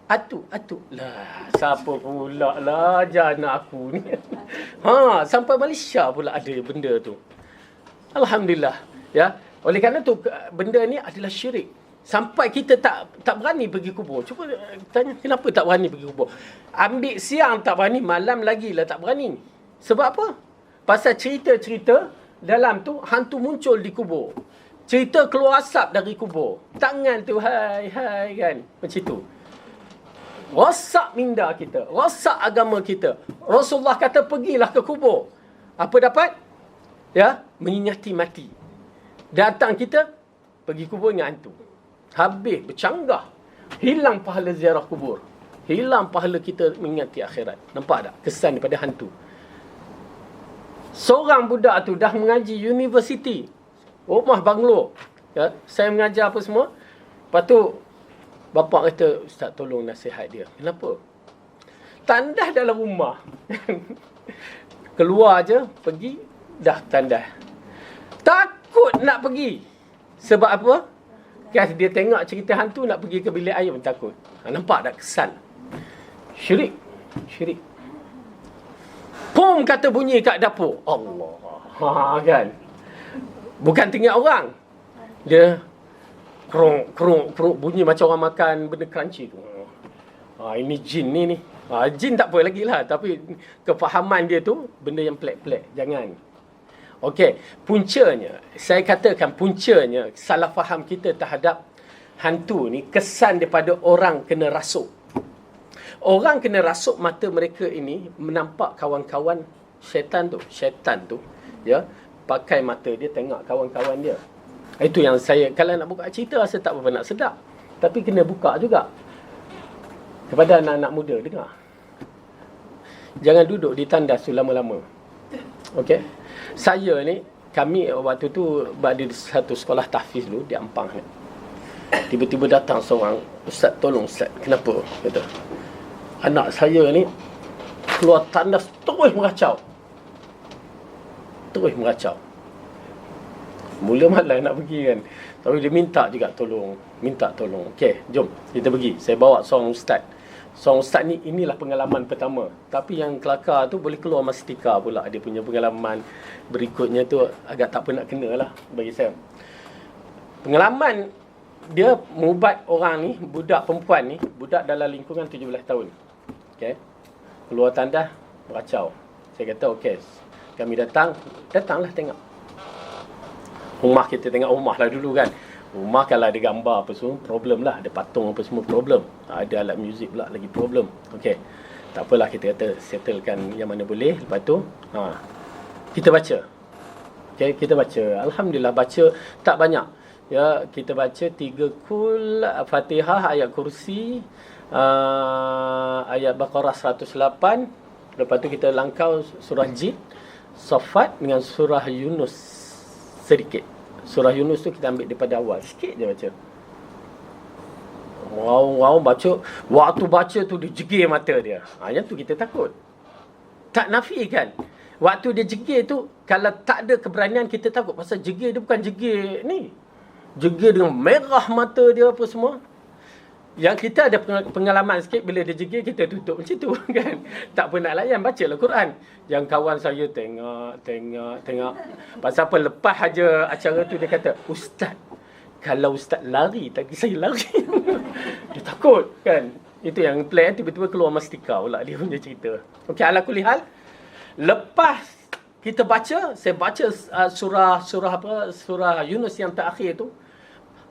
Atu. Lah, siapa pula lah anak aku ni. Sampai Malaysia pula ada benda tu. Alhamdulillah. Ya. Oleh kerana tu, benda ni adalah syirik. Sampai kita tak berani pergi kubur. Cuba tanya, kenapa tak berani pergi kubur? Ambil siang tak berani, malam lagi lah tak berani. Sebab apa? Pasal cerita-cerita dalam tu, hantu muncul di kubur. Cerita keluar asap dari kubur. Tangan tu, hai kan. Macam tu. Rosak minda kita, rosak agama kita. Rasulullah kata pergilah ke kubur. Apa dapat? Ya, menyinyati mati. Datang kita pergi kubur dengan hantu. Habis bercanggah. Hilang pahala ziarah kubur. Hilang pahala kita mengingati akhirat. Nampak tak kesan daripada hantu? Seorang budak tu dah mengaji universiti, rumah banglo. Ya, saya mengajar apa semua. Lepas tu bapak kata, Ustaz tolong nasihat dia. Kenapa? Tandas dalam rumah. Keluar je, pergi, dah tandas. Takut nak pergi. Sebab apa? Kan dia tengok cerita hantu, nak pergi ke bilik air pun takut. Nampak tak kesan? Syirik. Syirik. Pum kata bunyi kat dapur. Allah. Kan. Bukan tinggal orang. Dia kerung bunyi macam orang makan benda crunchy tu. Ini jin ni. Jin tak apa lagi lah. Tapi kefahaman dia tu benda yang pelik-pelik. Jangan. Okey. Puncanya. Saya katakan puncanya salah faham kita terhadap hantu ni kesan daripada orang kena rasuk. Orang kena rasuk mata mereka ini menampak kawan-kawan syaitan tu ya, pakai mata dia tengok kawan-kawan dia. Itu yang saya, kalau nak buka cerita rasa tak apa nak sedap, tapi kena buka juga kepada anak-anak muda dengar. Jangan duduk di tandas tu lama-lama. Okey. Saya ni, kami waktu tu berada di satu sekolah tahfiz dulu di Ampang ni. Tiba-tiba datang seorang, "Ustaz, tolong Ustaz." "Kenapa?" kata. "Anak saya ni keluar tandas terus meracau." Mula malas nak pergi kan. Tapi dia minta juga tolong. Okey, jom kita pergi. Saya bawa seorang ustaz. Seorang ustaz ni, inilah pengalaman pertama. Tapi yang kelakar tu boleh keluar mastika pula. Dia punya pengalaman berikutnya tu agak tak apa nak kena lah bagi saya. Pengalaman dia mengubat orang ni, budak perempuan ni, budak dalam lingkungan 17 tahun. Okey. Keluar tandas, meracau. Saya kata, okey, kami datanglah tengok. Rumah kita tengok rumah lah dulu kan. Rumah kalau ada gambar apa semua, problem lah. Ada patung apa semua, problem. Ada alat muzik pula, lagi problem. Okey. Tak apalah, kita kata settlekan yang mana boleh. Lepas tu, kita baca. Okey, kita baca. Alhamdulillah, baca tak banyak. Ya, kita baca 3 kul, Fatihah, ayat kursi, ayat Baqarah 108. Lepas tu kita langkau surah Jin, Saffat dengan surah Yunus sedikit. Surah Yunus tu kita ambil daripada awal, sikit je baca. Wow, baca. Waktu baca tu dia jegir mata dia. Yang tu kita takut. Tak nafikan. Waktu dia jegir tu, kalau tak ada keberanian kita takut. Pasal jegir dia bukan jegir ni. Jegir dengan merah mata dia apa semua. Yang kita ada pengalaman sikit, bila dia jegir kita tutup macam tu kan. Tak pun nak layan, bacalah Quran. Yang kawan saya tengok. Pasal apa, lepas aja acara tu dia kata, "Ustaz, kalau Ustaz lari, tadi saya lari." Dia takut kan. Itu yang plan, tiba-tiba keluar mastika pula dia punya cerita. Okey, ala kulli hal, lepas kita baca, saya baca surah Yunus yang terakhir tu.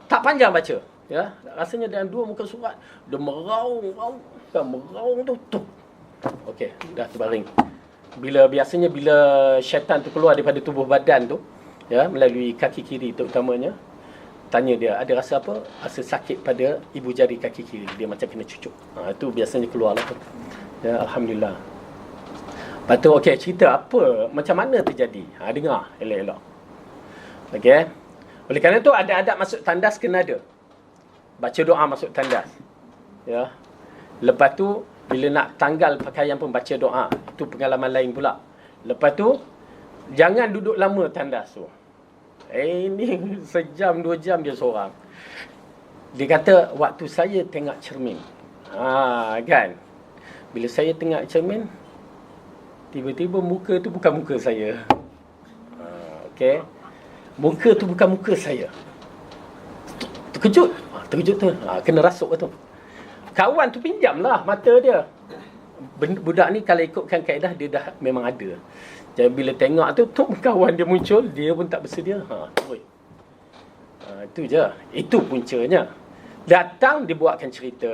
Tak panjang baca, ya. Rasanya dalam 2 muka surat dia meraung tu. Okey, dah terbaring. Biasanya bila syaitan tu keluar daripada tubuh badan tu, ya, melalui kaki kiri terutamanya, tanya dia, ada rasa apa? Rasa sakit pada ibu jari kaki kiri. Dia macam kena cucuk. Itu biasanya keluar lah tu. Ya, alhamdulillah. Lepas tu, okey, cerita apa? Macam mana terjadi? Dengar elok-elok. Okey. Oleh kerana tu, ada adab masuk tandas kena ada. Baca doa masuk tandas. Ya. Lepas tu, bila nak tanggal pakaian pun baca doa. Itu pengalaman lain pula. Lepas tu, jangan duduk lama tandas tu. Ini sejam 2 jam dia seorang. Dia kata, waktu saya tengok cermin. Kan? Bila saya tengok cermin, tiba-tiba muka tu bukan muka saya. Okey. Muka tu bukan muka saya. Terkejut tu. Kena rasuk tu. Kawan tu pinjamlah mata dia. Budak ni kalau ikutkan kaedah, dia dah memang ada. Jadi bila tengok tu kawan dia muncul, dia pun tak bersedia. Itu je. Itu puncanya. Datang dia buatkan cerita.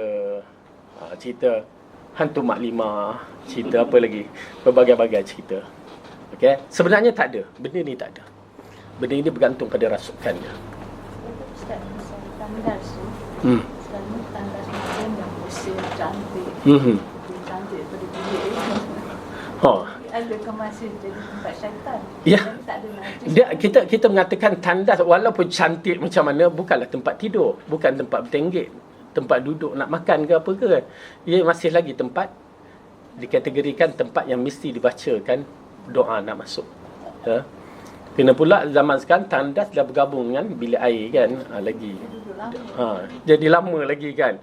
Cerita hantu Mak Limah, cerita apa lagi? Berbagai-bagai cerita. Okey. Sebenarnya tak ada. Benda ni tak ada. Benda ini bergantung pada rasukan dia. Ustaz, misalnya tandas tu. Sekarang ni tandas macam yang bersih, cantik. Cantik daripada bilik. Adakah masih jadi tempat syaitan? Ya. Tak ada najis. Kita mengatakan tandas walaupun cantik macam mana, bukanlah tempat tidur, bukan tempat bertenggek, tempat duduk nak makan ke apa ke. Ia masih lagi tempat dikategorikan tempat yang mesti dibacakan doa nak masuk. Ya. Kena pula zaman sekarang tandas dah bergabung dengan bilik air kan. Lagi. Jadi lama lagi kan.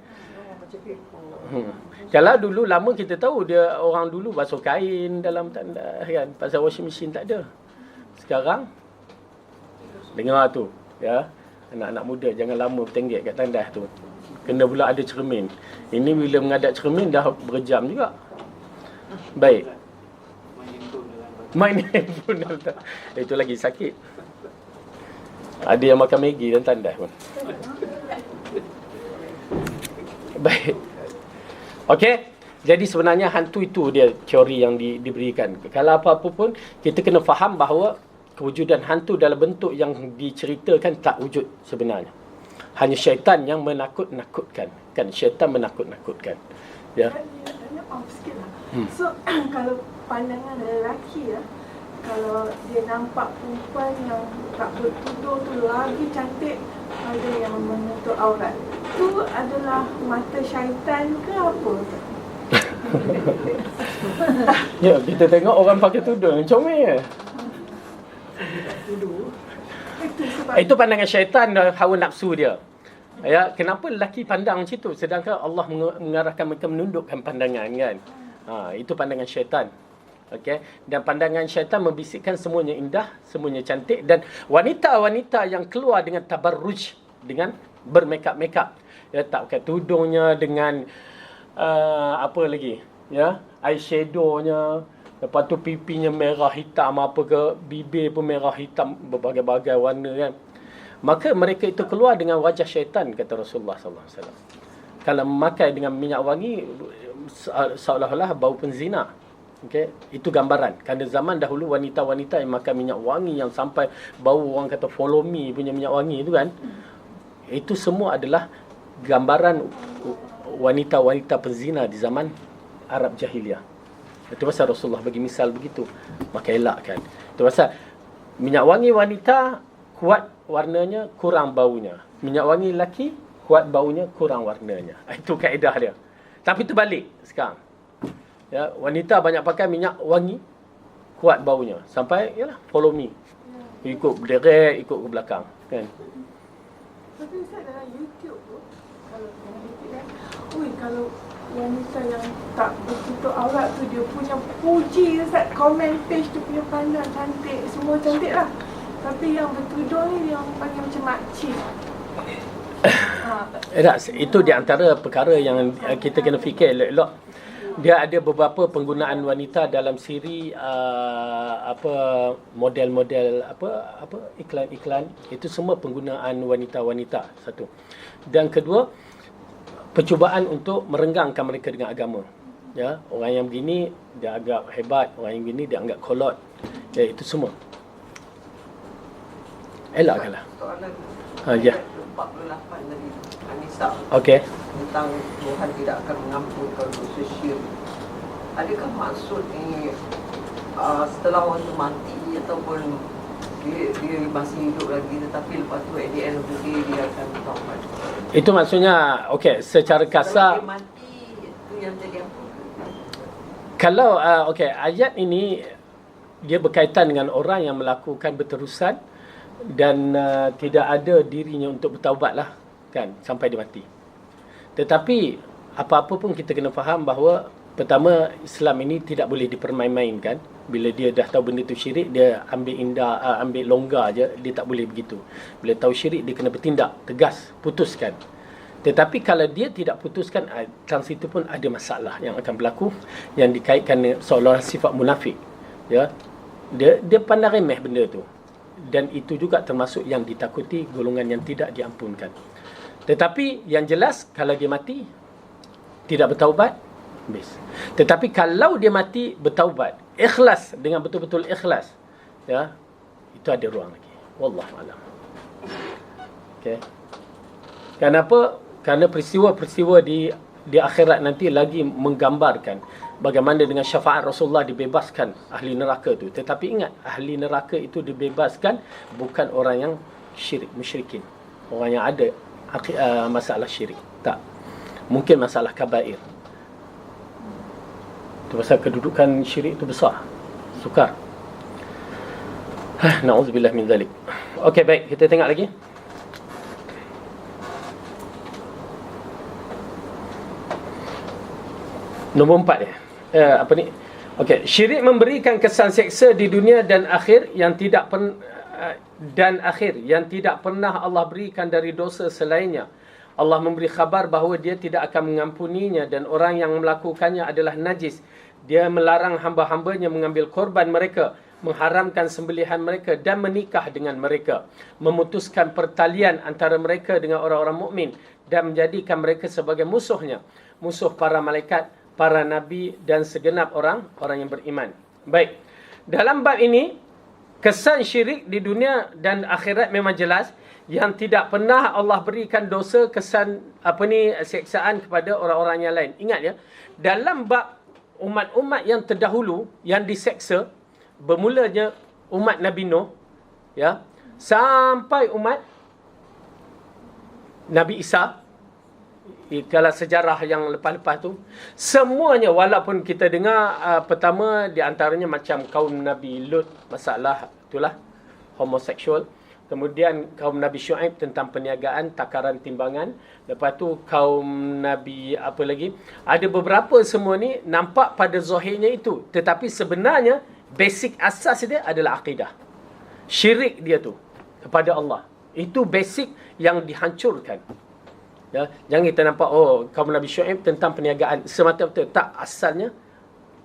Kalau dulu lama kita tahu dia orang dulu basuh kain dalam tandas kan. Pasal washing machine tak ada. Sekarang dengar tu, ya. Anak-anak muda jangan lama bertenggek kat tandas tu. Kena pula ada cermin. Ini bila menghadap cermin dah berjam juga. Baik. Main handphone dalam tandas. Itu lagi sakit. Ada yang makan Maggi dalam tandas pun. Baik. Okey. Jadi sebenarnya hantu itu dia teori yang diberikan. Kalau apa-apa pun kita kena faham bahawa kewujudan hantu dalam bentuk yang diceritakan tak wujud sebenarnya. Hanya syaitan yang menakut-nakutkan. Kan syaitan menakut-nakutkan. Ya. So kalau pandangan lelaki ya, kalau dia nampak perempuan yang tak bertudung tu lagi cantik, ada yang menutup aurat, tu adalah mata syaitan ke apa? Ya, kita tengok orang pakai tudung comel. Itu pandangan syaitan, hawa nafsu dia. Ya, kenapa lelaki pandang macam tu sedangkan Allah mengarahkan mereka menundukkan pandangan kan? Itu pandangan syaitan. Okey, dan pandangan syaitan membisikkan semuanya indah, semuanya cantik, dan wanita-wanita yang keluar dengan tabarruj, dengan bermakeup, ya, tak pakai tudungnya, dengan apa lagi, ya, eyeshadownya, lepas tu pipinya merah hitam apa ke, bibir pun merah hitam, berbagai-bagai warna kan. Maka mereka itu keluar dengan wajah syaitan, kata Rasulullah sallallahu alaihi wasallam. Kalau memakai dengan minyak wangi, seolah-olah bau penzina. Okey, itu gambaran. Kerana zaman dahulu wanita-wanita yang makan minyak wangi yang sampai bau orang kata follow me punya minyak wangi itu kan. Itu semua adalah gambaran wanita-wanita penzina di zaman Arab Jahiliyah. Itu pasal Rasulullah bagi misal begitu. Maka elakkan. Itu pasal minyak wangi wanita kuat warnanya, kurang baunya. Minyak wangi lelaki kuat baunya, kurang warnanya. Itu kaedah dia. Tapi terbalik sekarang. Ya, wanita banyak pakai minyak wangi, kuat baunya. Sampai yalah follow me. Ikut berderet, ikut ke belakang, kan. Tapi Ustaz dalam YouTube tu, kalau YouTube kan, kalau wanita yang tak bertutup aurat tu dia punya puji Ustaz, komen page tu punya pandang cantik, semua cantik lah. Tapi yang bertudung ni yang panggil macam makcik. Itu di antara perkara yang kita kena fikir elok-elok. Dia ada beberapa penggunaan wanita dalam siri model-model iklan-iklan, itu semua penggunaan wanita-wanita satu. Dan kedua, percubaan untuk merenggangkan mereka dengan agama. Ya, orang yang begini dia agak hebat, orang yang begini dia anggap kolot. Ya, itu semua. Elakkanlah. Ya. 48 dari An-Nisa. Okey. Tentang Tuhan tidak akan mengampunkan dosa syirik. Adakah maksud ini setelah orang tu mati ataupun dia masih hidup lagi tetapi lepas tu at the end of the day dia akan bertaubat? Itu maksudnya okey, secara kasar kalau dia mati itu yang jadi apa? Kalau okey, ayat ini dia berkaitan dengan orang yang melakukan berterusan dan tidak ada dirinya untuk bertaubat lah kan sampai dia mati. Tetapi apa-apa pun kita kena faham bahawa pertama, Islam ini tidak boleh dipermain-mainkan. Bila dia dah tahu benda tu syirik, dia ambil indah, ambil longgar je, dia tak boleh begitu. Bila tahu syirik, dia kena bertindak tegas, putuskan. Tetapi kalau dia tidak putuskan, dalam situ pun ada masalah yang akan berlaku yang dikaitkan seolah sifat munafik. Ya, dia pandang remeh benda tu. Dan itu juga termasuk yang ditakuti, golongan yang tidak diampunkan. Tetapi yang jelas kalau dia mati tidak bertaubat, habis. Tetapi kalau dia mati bertaubat, ikhlas, dengan betul-betul ikhlas, ya, itu ada ruang lagi. Wallahu a'lam. Okey. Kenapa? Kerana peristiwa-peristiwa di akhirat nanti lagi menggambarkan bagaimana dengan syafaat Rasulullah dibebaskan ahli neraka tu. Tetapi ingat, ahli neraka itu dibebaskan bukan orang yang syirik, musyrikin. Orang yang ada masalah syirik. Tak. Mungkin masalah kabair. Itu pasal kedudukan syirik itu besar. Sukar. Na'udzubillah min zalik. Okey, baik. Kita tengok lagi. Nombor 4 ya. Apa ni? Okey, syirik memberikan kesan seksa di dunia dan akhir yang tidak pernah Allah berikan dari dosa selainnya. Allah memberi khabar bahawa dia tidak akan mengampuninya dan orang yang melakukannya adalah najis. Dia melarang hamba-hambanya mengambil korban mereka, mengharamkan sembelihan mereka dan menikah dengan mereka, memutuskan pertalian antara mereka dengan orang-orang mukmin dan menjadikan mereka sebagai musuhnya, musuh para malaikat, para nabi dan segenap orang yang beriman. Baik. Dalam bab ini kesan syirik di dunia dan akhirat memang jelas, yang tidak pernah Allah berikan dosa kesan seksaan kepada orang-orang yang lain. Ingat ya, dalam bab umat-umat yang terdahulu yang diseksa, bermulanya umat Nabi Nuh ya, sampai umat Nabi Isa. Kalau sejarah yang lepas-lepas tu, semuanya walaupun kita dengar pertama di antaranya macam kaum Nabi Lut, masalah itulah homoseksual. Kemudian kaum Nabi Syuaib tentang perniagaan, takaran timbangan. Lepas tu kaum Nabi apa lagi? Ada beberapa semua ni nampak pada zahirnya itu. Tetapi sebenarnya basic asas dia adalah akidah. Syirik dia tu kepada Allah. Itu basic yang dihancurkan. Ya, jangan kita nampak kaum Nabi Syuaib tentang perniagaan semata-mata. Tak, asalnya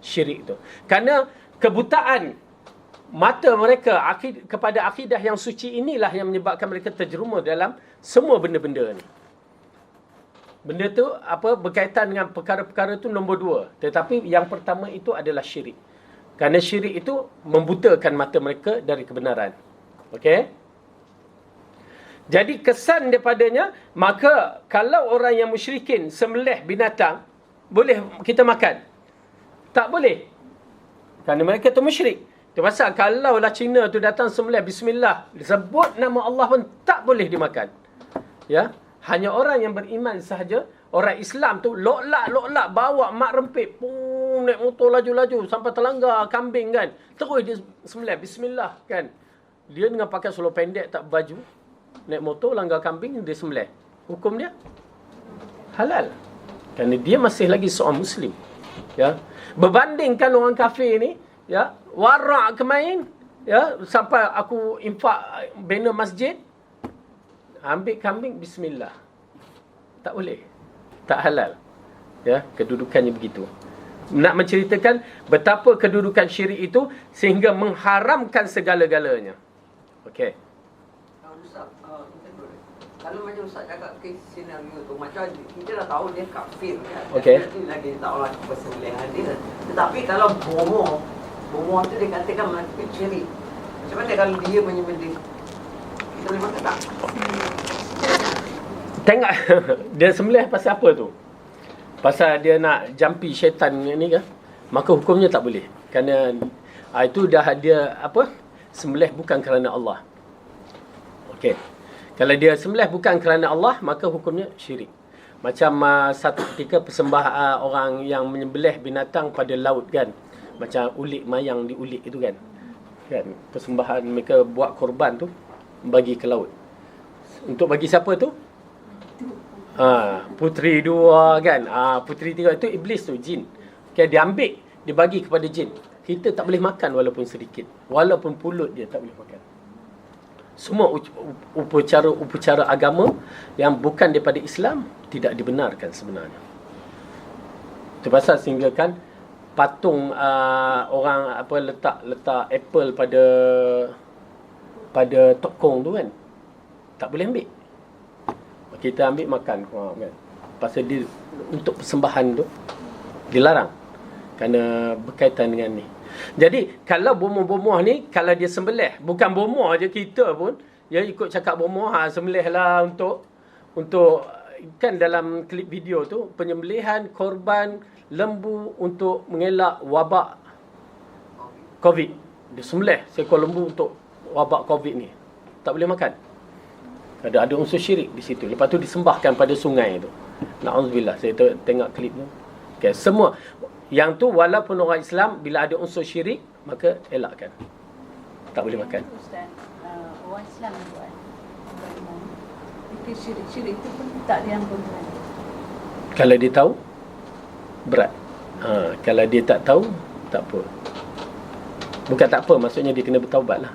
syirik tu. Kerana kebutaan mata mereka kepada akidah yang suci inilah yang menyebabkan mereka terjerumus dalam semua benda-benda ni. Benda tu berkaitan dengan perkara-perkara tu nombor 2. Tetapi yang pertama itu adalah syirik. Kerana syirik itu membutakan mata mereka dari kebenaran. Okey? Jadi kesan daripadanya, maka kalau orang yang musyrikin sembelih binatang, boleh kita makan? Tak boleh. Kerana mereka tu musyrik. Itu pasal kalaulah Cina tu datang sembelih bismillah, disebut nama Allah pun tak boleh dimakan. Ya, hanya orang yang beriman sahaja. Orang Islam tu lok-lak bawa mak rempit, naik motor laju-laju sampai terlanggar kambing kan. Terus dia sembelih bismillah kan. Dia dengan pakai seluar pendek tak baju, naik motor langgar kambing, dia sembelih. Hukum dia halal. Kerana dia masih lagi seorang muslim. Ya. Berbandingkan orang kafir ni, ya, warak kemain, ya, sampai aku infak bina masjid, ambil kambing bismillah. Tak boleh. Tak halal. Ya, kedudukannya begitu. Nak menceritakan betapa kedudukan syirik itu sehingga mengharamkan segala-galanya. Okey. Ustaz, kalau macam Ustaz cakap kes senario tu, macam kita dah tahu dia kafir kan. Okey. Dia lagi tak orang persembelihan dia. Tetapi kalau bomoh tu dia katakan melakukan syirik. Macam mana kalau dia menyembelih? Kita boleh makan tak? Tengok dia sembelih pasal apa tu? Pasal dia nak jampi syaitan ni ke? Maka hukumnya tak boleh. Kerana itu dah dia sembelih bukan kerana Allah. Okey. Kalau dia sembelih bukan kerana Allah, maka hukumnya syirik. Macam satu ketika persembah orang yang menyembelih binatang pada laut kan. Macam ulik mayang diulik itu kan. Kan persembahan mereka buat korban tu bagi ke laut. Untuk bagi siapa tu? Puteri 2 kan. Puteri 3 itu iblis tu, jin. Okay, dia ambil, dia bagi kepada jin. Kita tak boleh makan walaupun sedikit. Walaupun pulut dia tak boleh makan. Semua upacara agama yang bukan daripada Islam tidak dibenarkan sebenarnya. Itu pasal sehingga kan patung orang letak apple pada tokong tu kan, tak boleh ambil. Kita ambil makan kan. Pasal dia untuk persembahan tu dilarang kerana berkaitan dengan ni. Jadi kalau bomoh-bomoh ni, kalau dia sembelih, bukan bomoh je, kita pun ya ikut cakap bomoh, sembelih lah untuk kan dalam klip video tu penyembelihan korban lembu untuk mengelak wabak COVID. Dia sembelih seekor lembu untuk wabak COVID ni. Tak boleh makan. Ada unsur syirik di situ. Lepas tu disembahkan pada sungai tu. Na'udzubillah. Saya tengok klip tu. Okay, semua yang tu walaupun orang Islam, bila ada unsur syirik, maka elakkan. Tak boleh makan. Ustaz, orang Islam buat syirik itu pun tak diampunkan. Kalau dia tahu, berat. Kalau dia tak tahu, tak apa. Bukan tak apa, maksudnya dia kena bertaubat lah.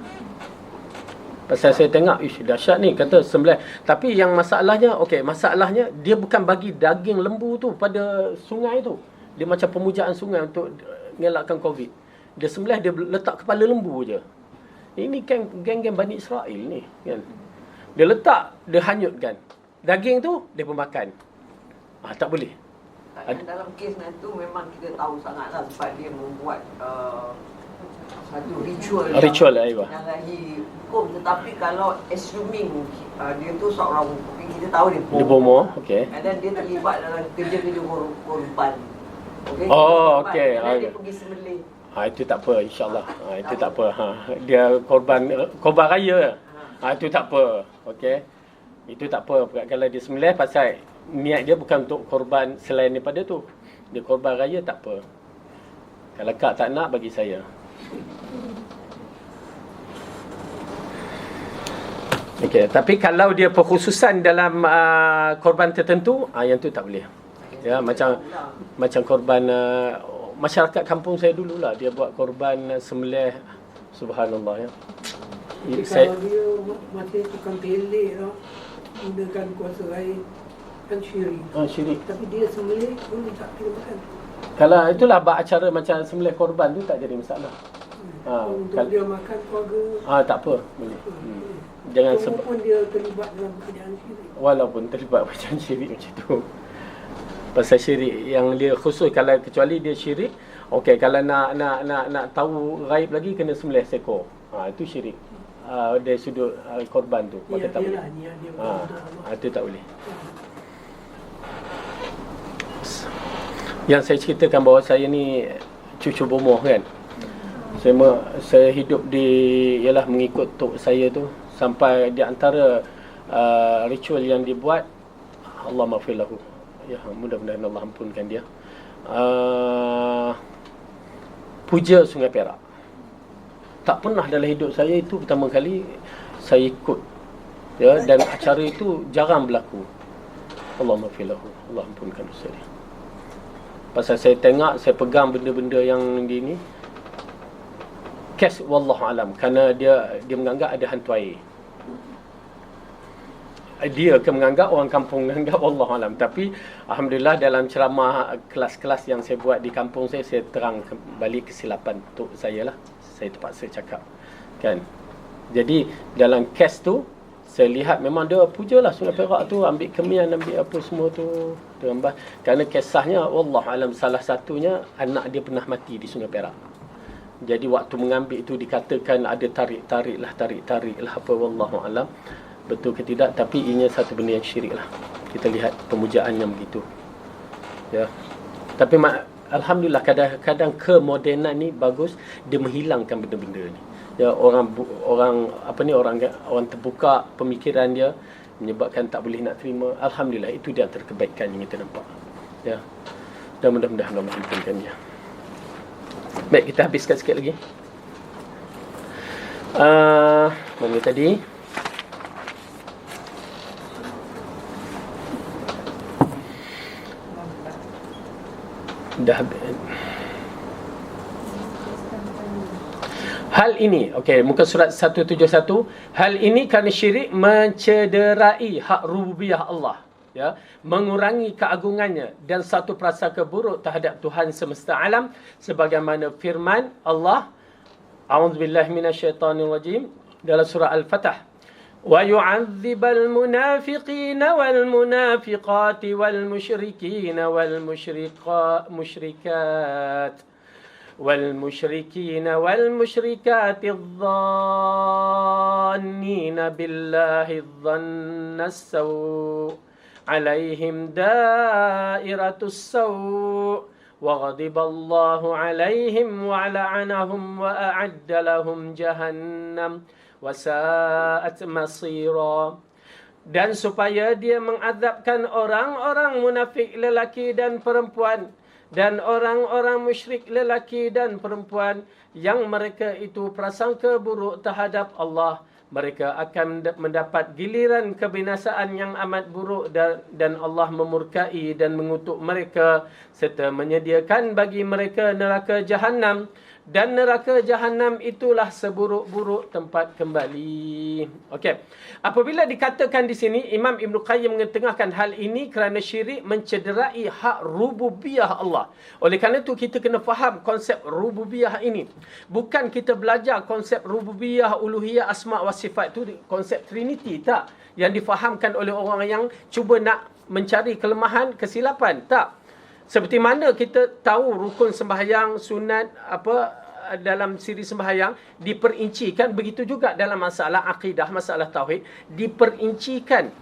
Pasal saya tengok, dahsyat ni, kata sembelih. Tapi yang masalahnya, masalahnya dia bukan bagi daging lembu tu pada sungai tu. Dia macam pemujaan sungai untuk ngelakkan COVID. Dia sembelih, dia letak kepala lembu je. Ini kan geng-geng Bani Israel ni, kan. Dia letak, dia hanyutkan. Daging tu, dia pemakan. Tak boleh. Dalam kes tu memang kita tahu sangatlah sebab dia membuat satu ritual yang lagi hukum. Tetapi kalau assuming dia tu seorang, kita tahu dia bomo, dan dia terlibat dalam kerja-kerja korban. Dan dia pergi sembelih. Itu tak apa, insyaAllah. Itu tak apa. Dia korban raya. Itu tak apa. Itu tak apa. Kalau dia sembelih, pasal niat dia bukan untuk korban selain daripada tu. Dia korban raya, tak apa. Kalau kak tak nak, bagi saya. Tapi kalau dia perkhususan dalam korban tertentu, yang tu tak boleh. Ya, macam korban masyarakat kampung saya dululah, dia buat korban sembelih, subhanallah ya. Kalau dia masih tukang telik lah, gunakan kuasa air, kan syirik. Syirik. Tapi dia sembelih boleh tak kena makan. Kalau itulah buat acara macam sembelih korban tu tak jadi masalah. Untuk dia makan keluarga. Tak apa, boleh. Jangan walaupun dia terlibat dalam pekerjaan syirik. Walaupun terlibat macam syirik macam tu. Pasal syirik yang dia khusus, kalau kecuali dia syirik, kalau nak tahu gaib lagi kena sembelih seekor. Itu syirik. Dari sudut korban tu, maka tak boleh. Itu tak boleh. Yang saya ceritakan bahawa saya ni cucu bomoh kan. Saya hidup ialah mengikut tok saya tu, sampai di antara ritual yang dibuat, Allah maghfir lahu. Ya, mudah-mudahan Allah ampunkan dia. Puja Sungai Perak. Tak pernah dalam hidup saya, itu pertama kali saya ikut. Ya, dan acara itu jarang berlaku. Allah maghfir lahu. Allah ampunkan dosa dia. Pasal saya tengok, saya pegang benda-benda yang di ni, kes wallahu alam, kerana dia menganggap ada hantu air. Dia menganggap, orang kampung menganggap, wallahu alam. Tapi alhamdulillah dalam ceramah kelas-kelas yang saya buat di kampung saya terang kembali kesilapan untuk saya lah. Saya terpaksa cakap, kan. Jadi dalam kes tu saya lihat memang dia pujalah Sungai Perak tu, ambil kemian, ambil apa semua tu, terambah. Kerana kisahnya wallahu alam, salah satunya anak dia pernah mati di Sungai Perak. Jadi waktu mengambil itu dikatakan ada tarik-tarik lah apa, wallahu alam betul ke tidak, tapi ianya satu benda yang syirik lah. Kita lihat pemujaan yang begitu. Ya. Tapi alhamdulillah kadang-kadang kemodenan ni bagus, dia menghilangkan benda-benda ni. Ya, orang terbuka pemikiran dia, menyebabkan tak boleh nak terima. Alhamdulillah, itu dia antara kebaikan yang kita nampak. Ya. Dan mudah-mudahan Allah ampunkan dia. Baik, kita habiskan sikit lagi. Mana tadi? Dah. Hal ini, muka surat 171. Hal ini kerana syirik mencederai hak rububiyah Allah, ya, mengurangi keagungannya dan satu prasangka buruk terhadap Tuhan semesta alam, sebagaimana firman Allah, a'udzubillahi minasyaitonirrajim, dalam surah Al-Fatah, wa yu'adzibal munafiqina wal munafiqati wal musyrikina wal musyrikat والمشركين والمشركات الظانين بالله الظن السوء عليهم دائرة السوء وغضب الله عليهم ولعنهم وأعد لهم جهنم وساءت مصيرا. Dan supaya dia mengadabkan orang-orang munafik lelaki dan perempuan, dan orang-orang musyrik lelaki dan perempuan yang mereka itu prasangka buruk terhadap Allah, mereka akan mendapat giliran kebinasaan yang amat buruk, dan Allah memurkai dan mengutuk mereka serta menyediakan bagi mereka neraka Jahannam, dan neraka Jahannam itulah seburuk-buruk tempat kembali. Okey. Apabila dikatakan di sini, Imam Ibn Qayyim mengetengahkan hal ini kerana syirik mencederai hak rububiyah Allah. Oleh kerana itu kita kena faham konsep rububiyah ini. Bukan kita belajar konsep rububiyah, uluhiyah, asma' wa sifat, itu konsep Trinity, tak. Yang difahamkan oleh orang yang cuba nak mencari kelemahan, kesilapan, tak. Seperti mana kita tahu rukun sembahyang, sunat, dalam siri sembahyang diperincikan, begitu juga dalam masalah akidah, masalah tauhid diperincikan.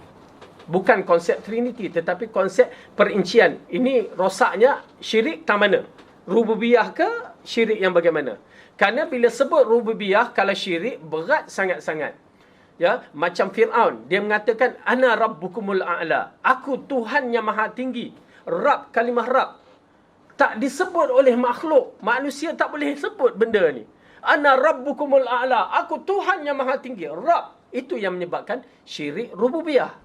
Bukan konsep Trinity, tetapi konsep perincian. Ini rosaknya syirik tak mana? Rububiyah ke syirik yang bagaimana? Kerana bila sebut rububiyah, kalau syirik berat sangat-sangat. Ya, macam Fir'aun, dia mengatakan ana rabbukumul a'la, aku Tuhan yang maha tinggi. Rab, kalimah Rab tak disebut oleh makhluk. Manusia tak boleh sebut benda ni. Ana rabbukumul a'la, aku Tuhan yang maha tinggi. Rab, itu yang menyebabkan syirik rububiyah.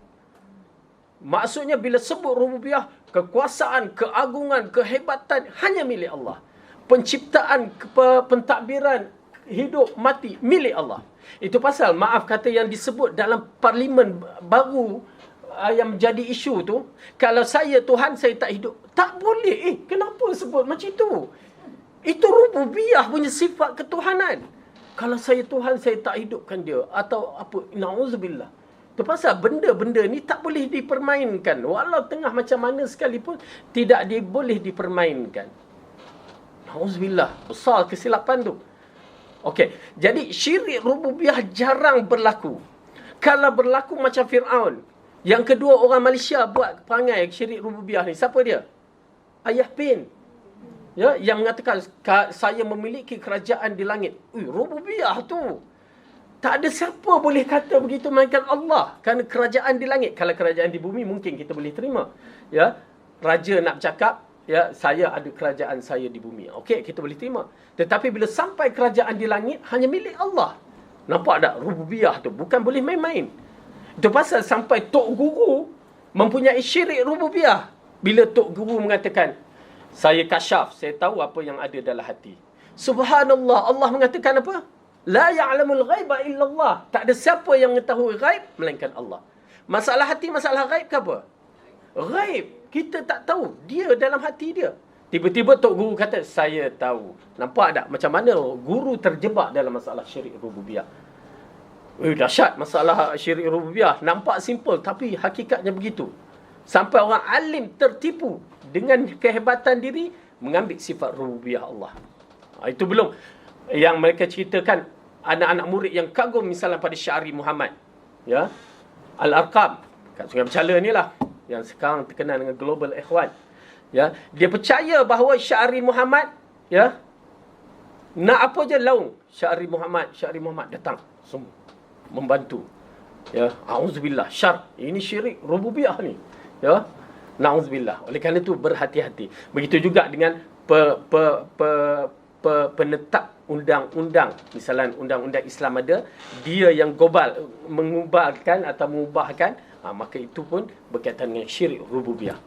Maksudnya bila sebut rububiyah, kekuasaan, keagungan, kehebatan hanya milik Allah. Penciptaan, pentadbiran, hidup, mati milik Allah. Itu pasal, maaf kata, yang disebut dalam parlimen baru yang menjadi isu tu, kalau saya Tuhan, saya tak hidup. Tak boleh. Kenapa sebut macam itu? Itu rububiyah punya sifat ketuhanan. Kalau saya Tuhan, saya tak hidupkan dia. Atau apa, na'udzubillah. Itu pasal benda-benda ni tak boleh dipermainkan. Walau tengah macam mana sekalipun, tidak boleh dipermainkan. Na'udzubillah. Besar kesilapan tu. Okey, jadi syirik rububiyah jarang berlaku. Kalau berlaku macam Fir'aun. Yang kedua, orang Malaysia buat perangai syirik rububiyah ni. Siapa dia? Ayah Pin. Ya, yang mengatakan saya memiliki kerajaan di langit. Rububiyah tu. Tak ada siapa boleh kata begitu melainkan Allah. Kerana kerajaan di langit. Kalau kerajaan di bumi mungkin kita boleh terima. Ya, raja nak bercakap, ya, saya ada kerajaan saya di bumi. Okey, kita boleh terima. Tetapi bila sampai kerajaan di langit, hanya milik Allah. Nampak tak? Rububiyah tu bukan boleh main-main. Itu pasal sampai Tok Guru mempunyai syirik rububiyah. Bila Tok Guru mengatakan, saya kasyaf, saya tahu apa yang ada dalam hati. Subhanallah, Allah mengatakan apa? La ya'lamul ghaiba illallah. Tak ada siapa yang mengetahui ghaib melainkan Allah. Masalah hati, masalah ghaib ke apa? Ghaib. Kita tak tahu. Dia dalam hati dia. Tiba-tiba Tok Guru kata, saya tahu. Nampak tak? Macam mana guru terjebak dalam masalah syirik rububiyah. Dahsyat masalah syirik rububiyah. Nampak simple, tapi hakikatnya begitu. Sampai orang alim tertipu dengan kehebatan diri, mengambil sifat rububiyah Allah. Itu belum. Yang mereka ceritakan, anak-anak murid yang kagum misalnya pada Syari Muhammad. Ya, Al-Arqam, kat Sungai Bercala ni lah, yang sekarang terkenal dengan Global Ikhwan. Ya, dia percaya bahawa Syari Muhammad, ya, nak apa je laung. Syari Muhammad datang semua membantu. Ya, auzubillah, syar. Ini syirik rububiyah ni. Ya, nauzubillah. Oleh kerana itu berhati-hati. Begitu juga dengan penetap undang-undang. Misalnya undang-undang Islam ada, dia yang global mengubahkan atau mengubahkan, maka itu pun berkaitan dengan syirik rububiyah.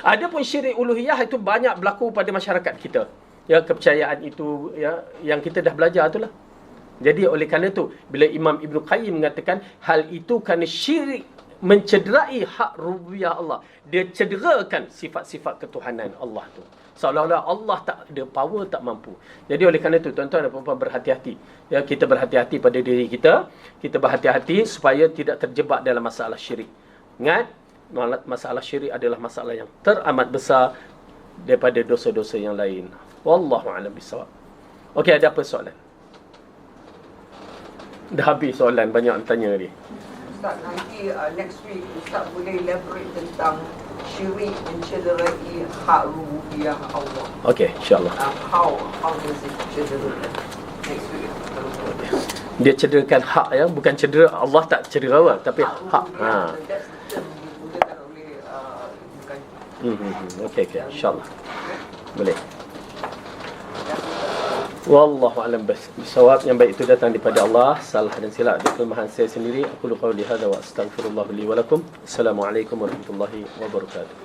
Adapun syirik uluhiyah itu banyak berlaku pada masyarakat kita. Ya, kepercayaan itu, ya, yang kita dah belajar itulah. Jadi oleh kerana itu, bila Imam Ibn Qayyim mengatakan hal itu kerana syirik mencederai hak rububiyah Allah. Dia cederakan sifat-sifat ketuhanan Allah tu. Seolah-olah Allah tak ada power, tak mampu. Jadi oleh kerana itu, tuan-tuan dan puan-puan, berhati-hati. Ya, kita berhati-hati pada diri kita. Kita berhati-hati supaya tidak terjebak dalam masalah syirik. Ingat, masalah syirik adalah masalah yang teramat besar daripada dosa-dosa yang lain. Wallahu a'lam bissawab. Okey, ada apa soalan? Dah habis soalan, banyak yang tanya ni. Ustaz, nanti next week Ustaz boleh elaborate tentang syirik mencederai hak rububiyah Allah. Okey, insya-Allah. How does it cedera? Next week. Dia cederakan hak, ya, bukan cedera Allah, tak cedera apa, tapi hak. That's the term digunakan oleh bukan. Okey, insya-Allah. Boleh. Wallahu a'lam bissawab. Yang baik itu datang daripada Allah, salah dan silap dari kelemahan saya sendiri. Aku qauli hadza wa astaghfirullah li wa lakum. Assalamualaikum warahmatullahi wabarakatuh.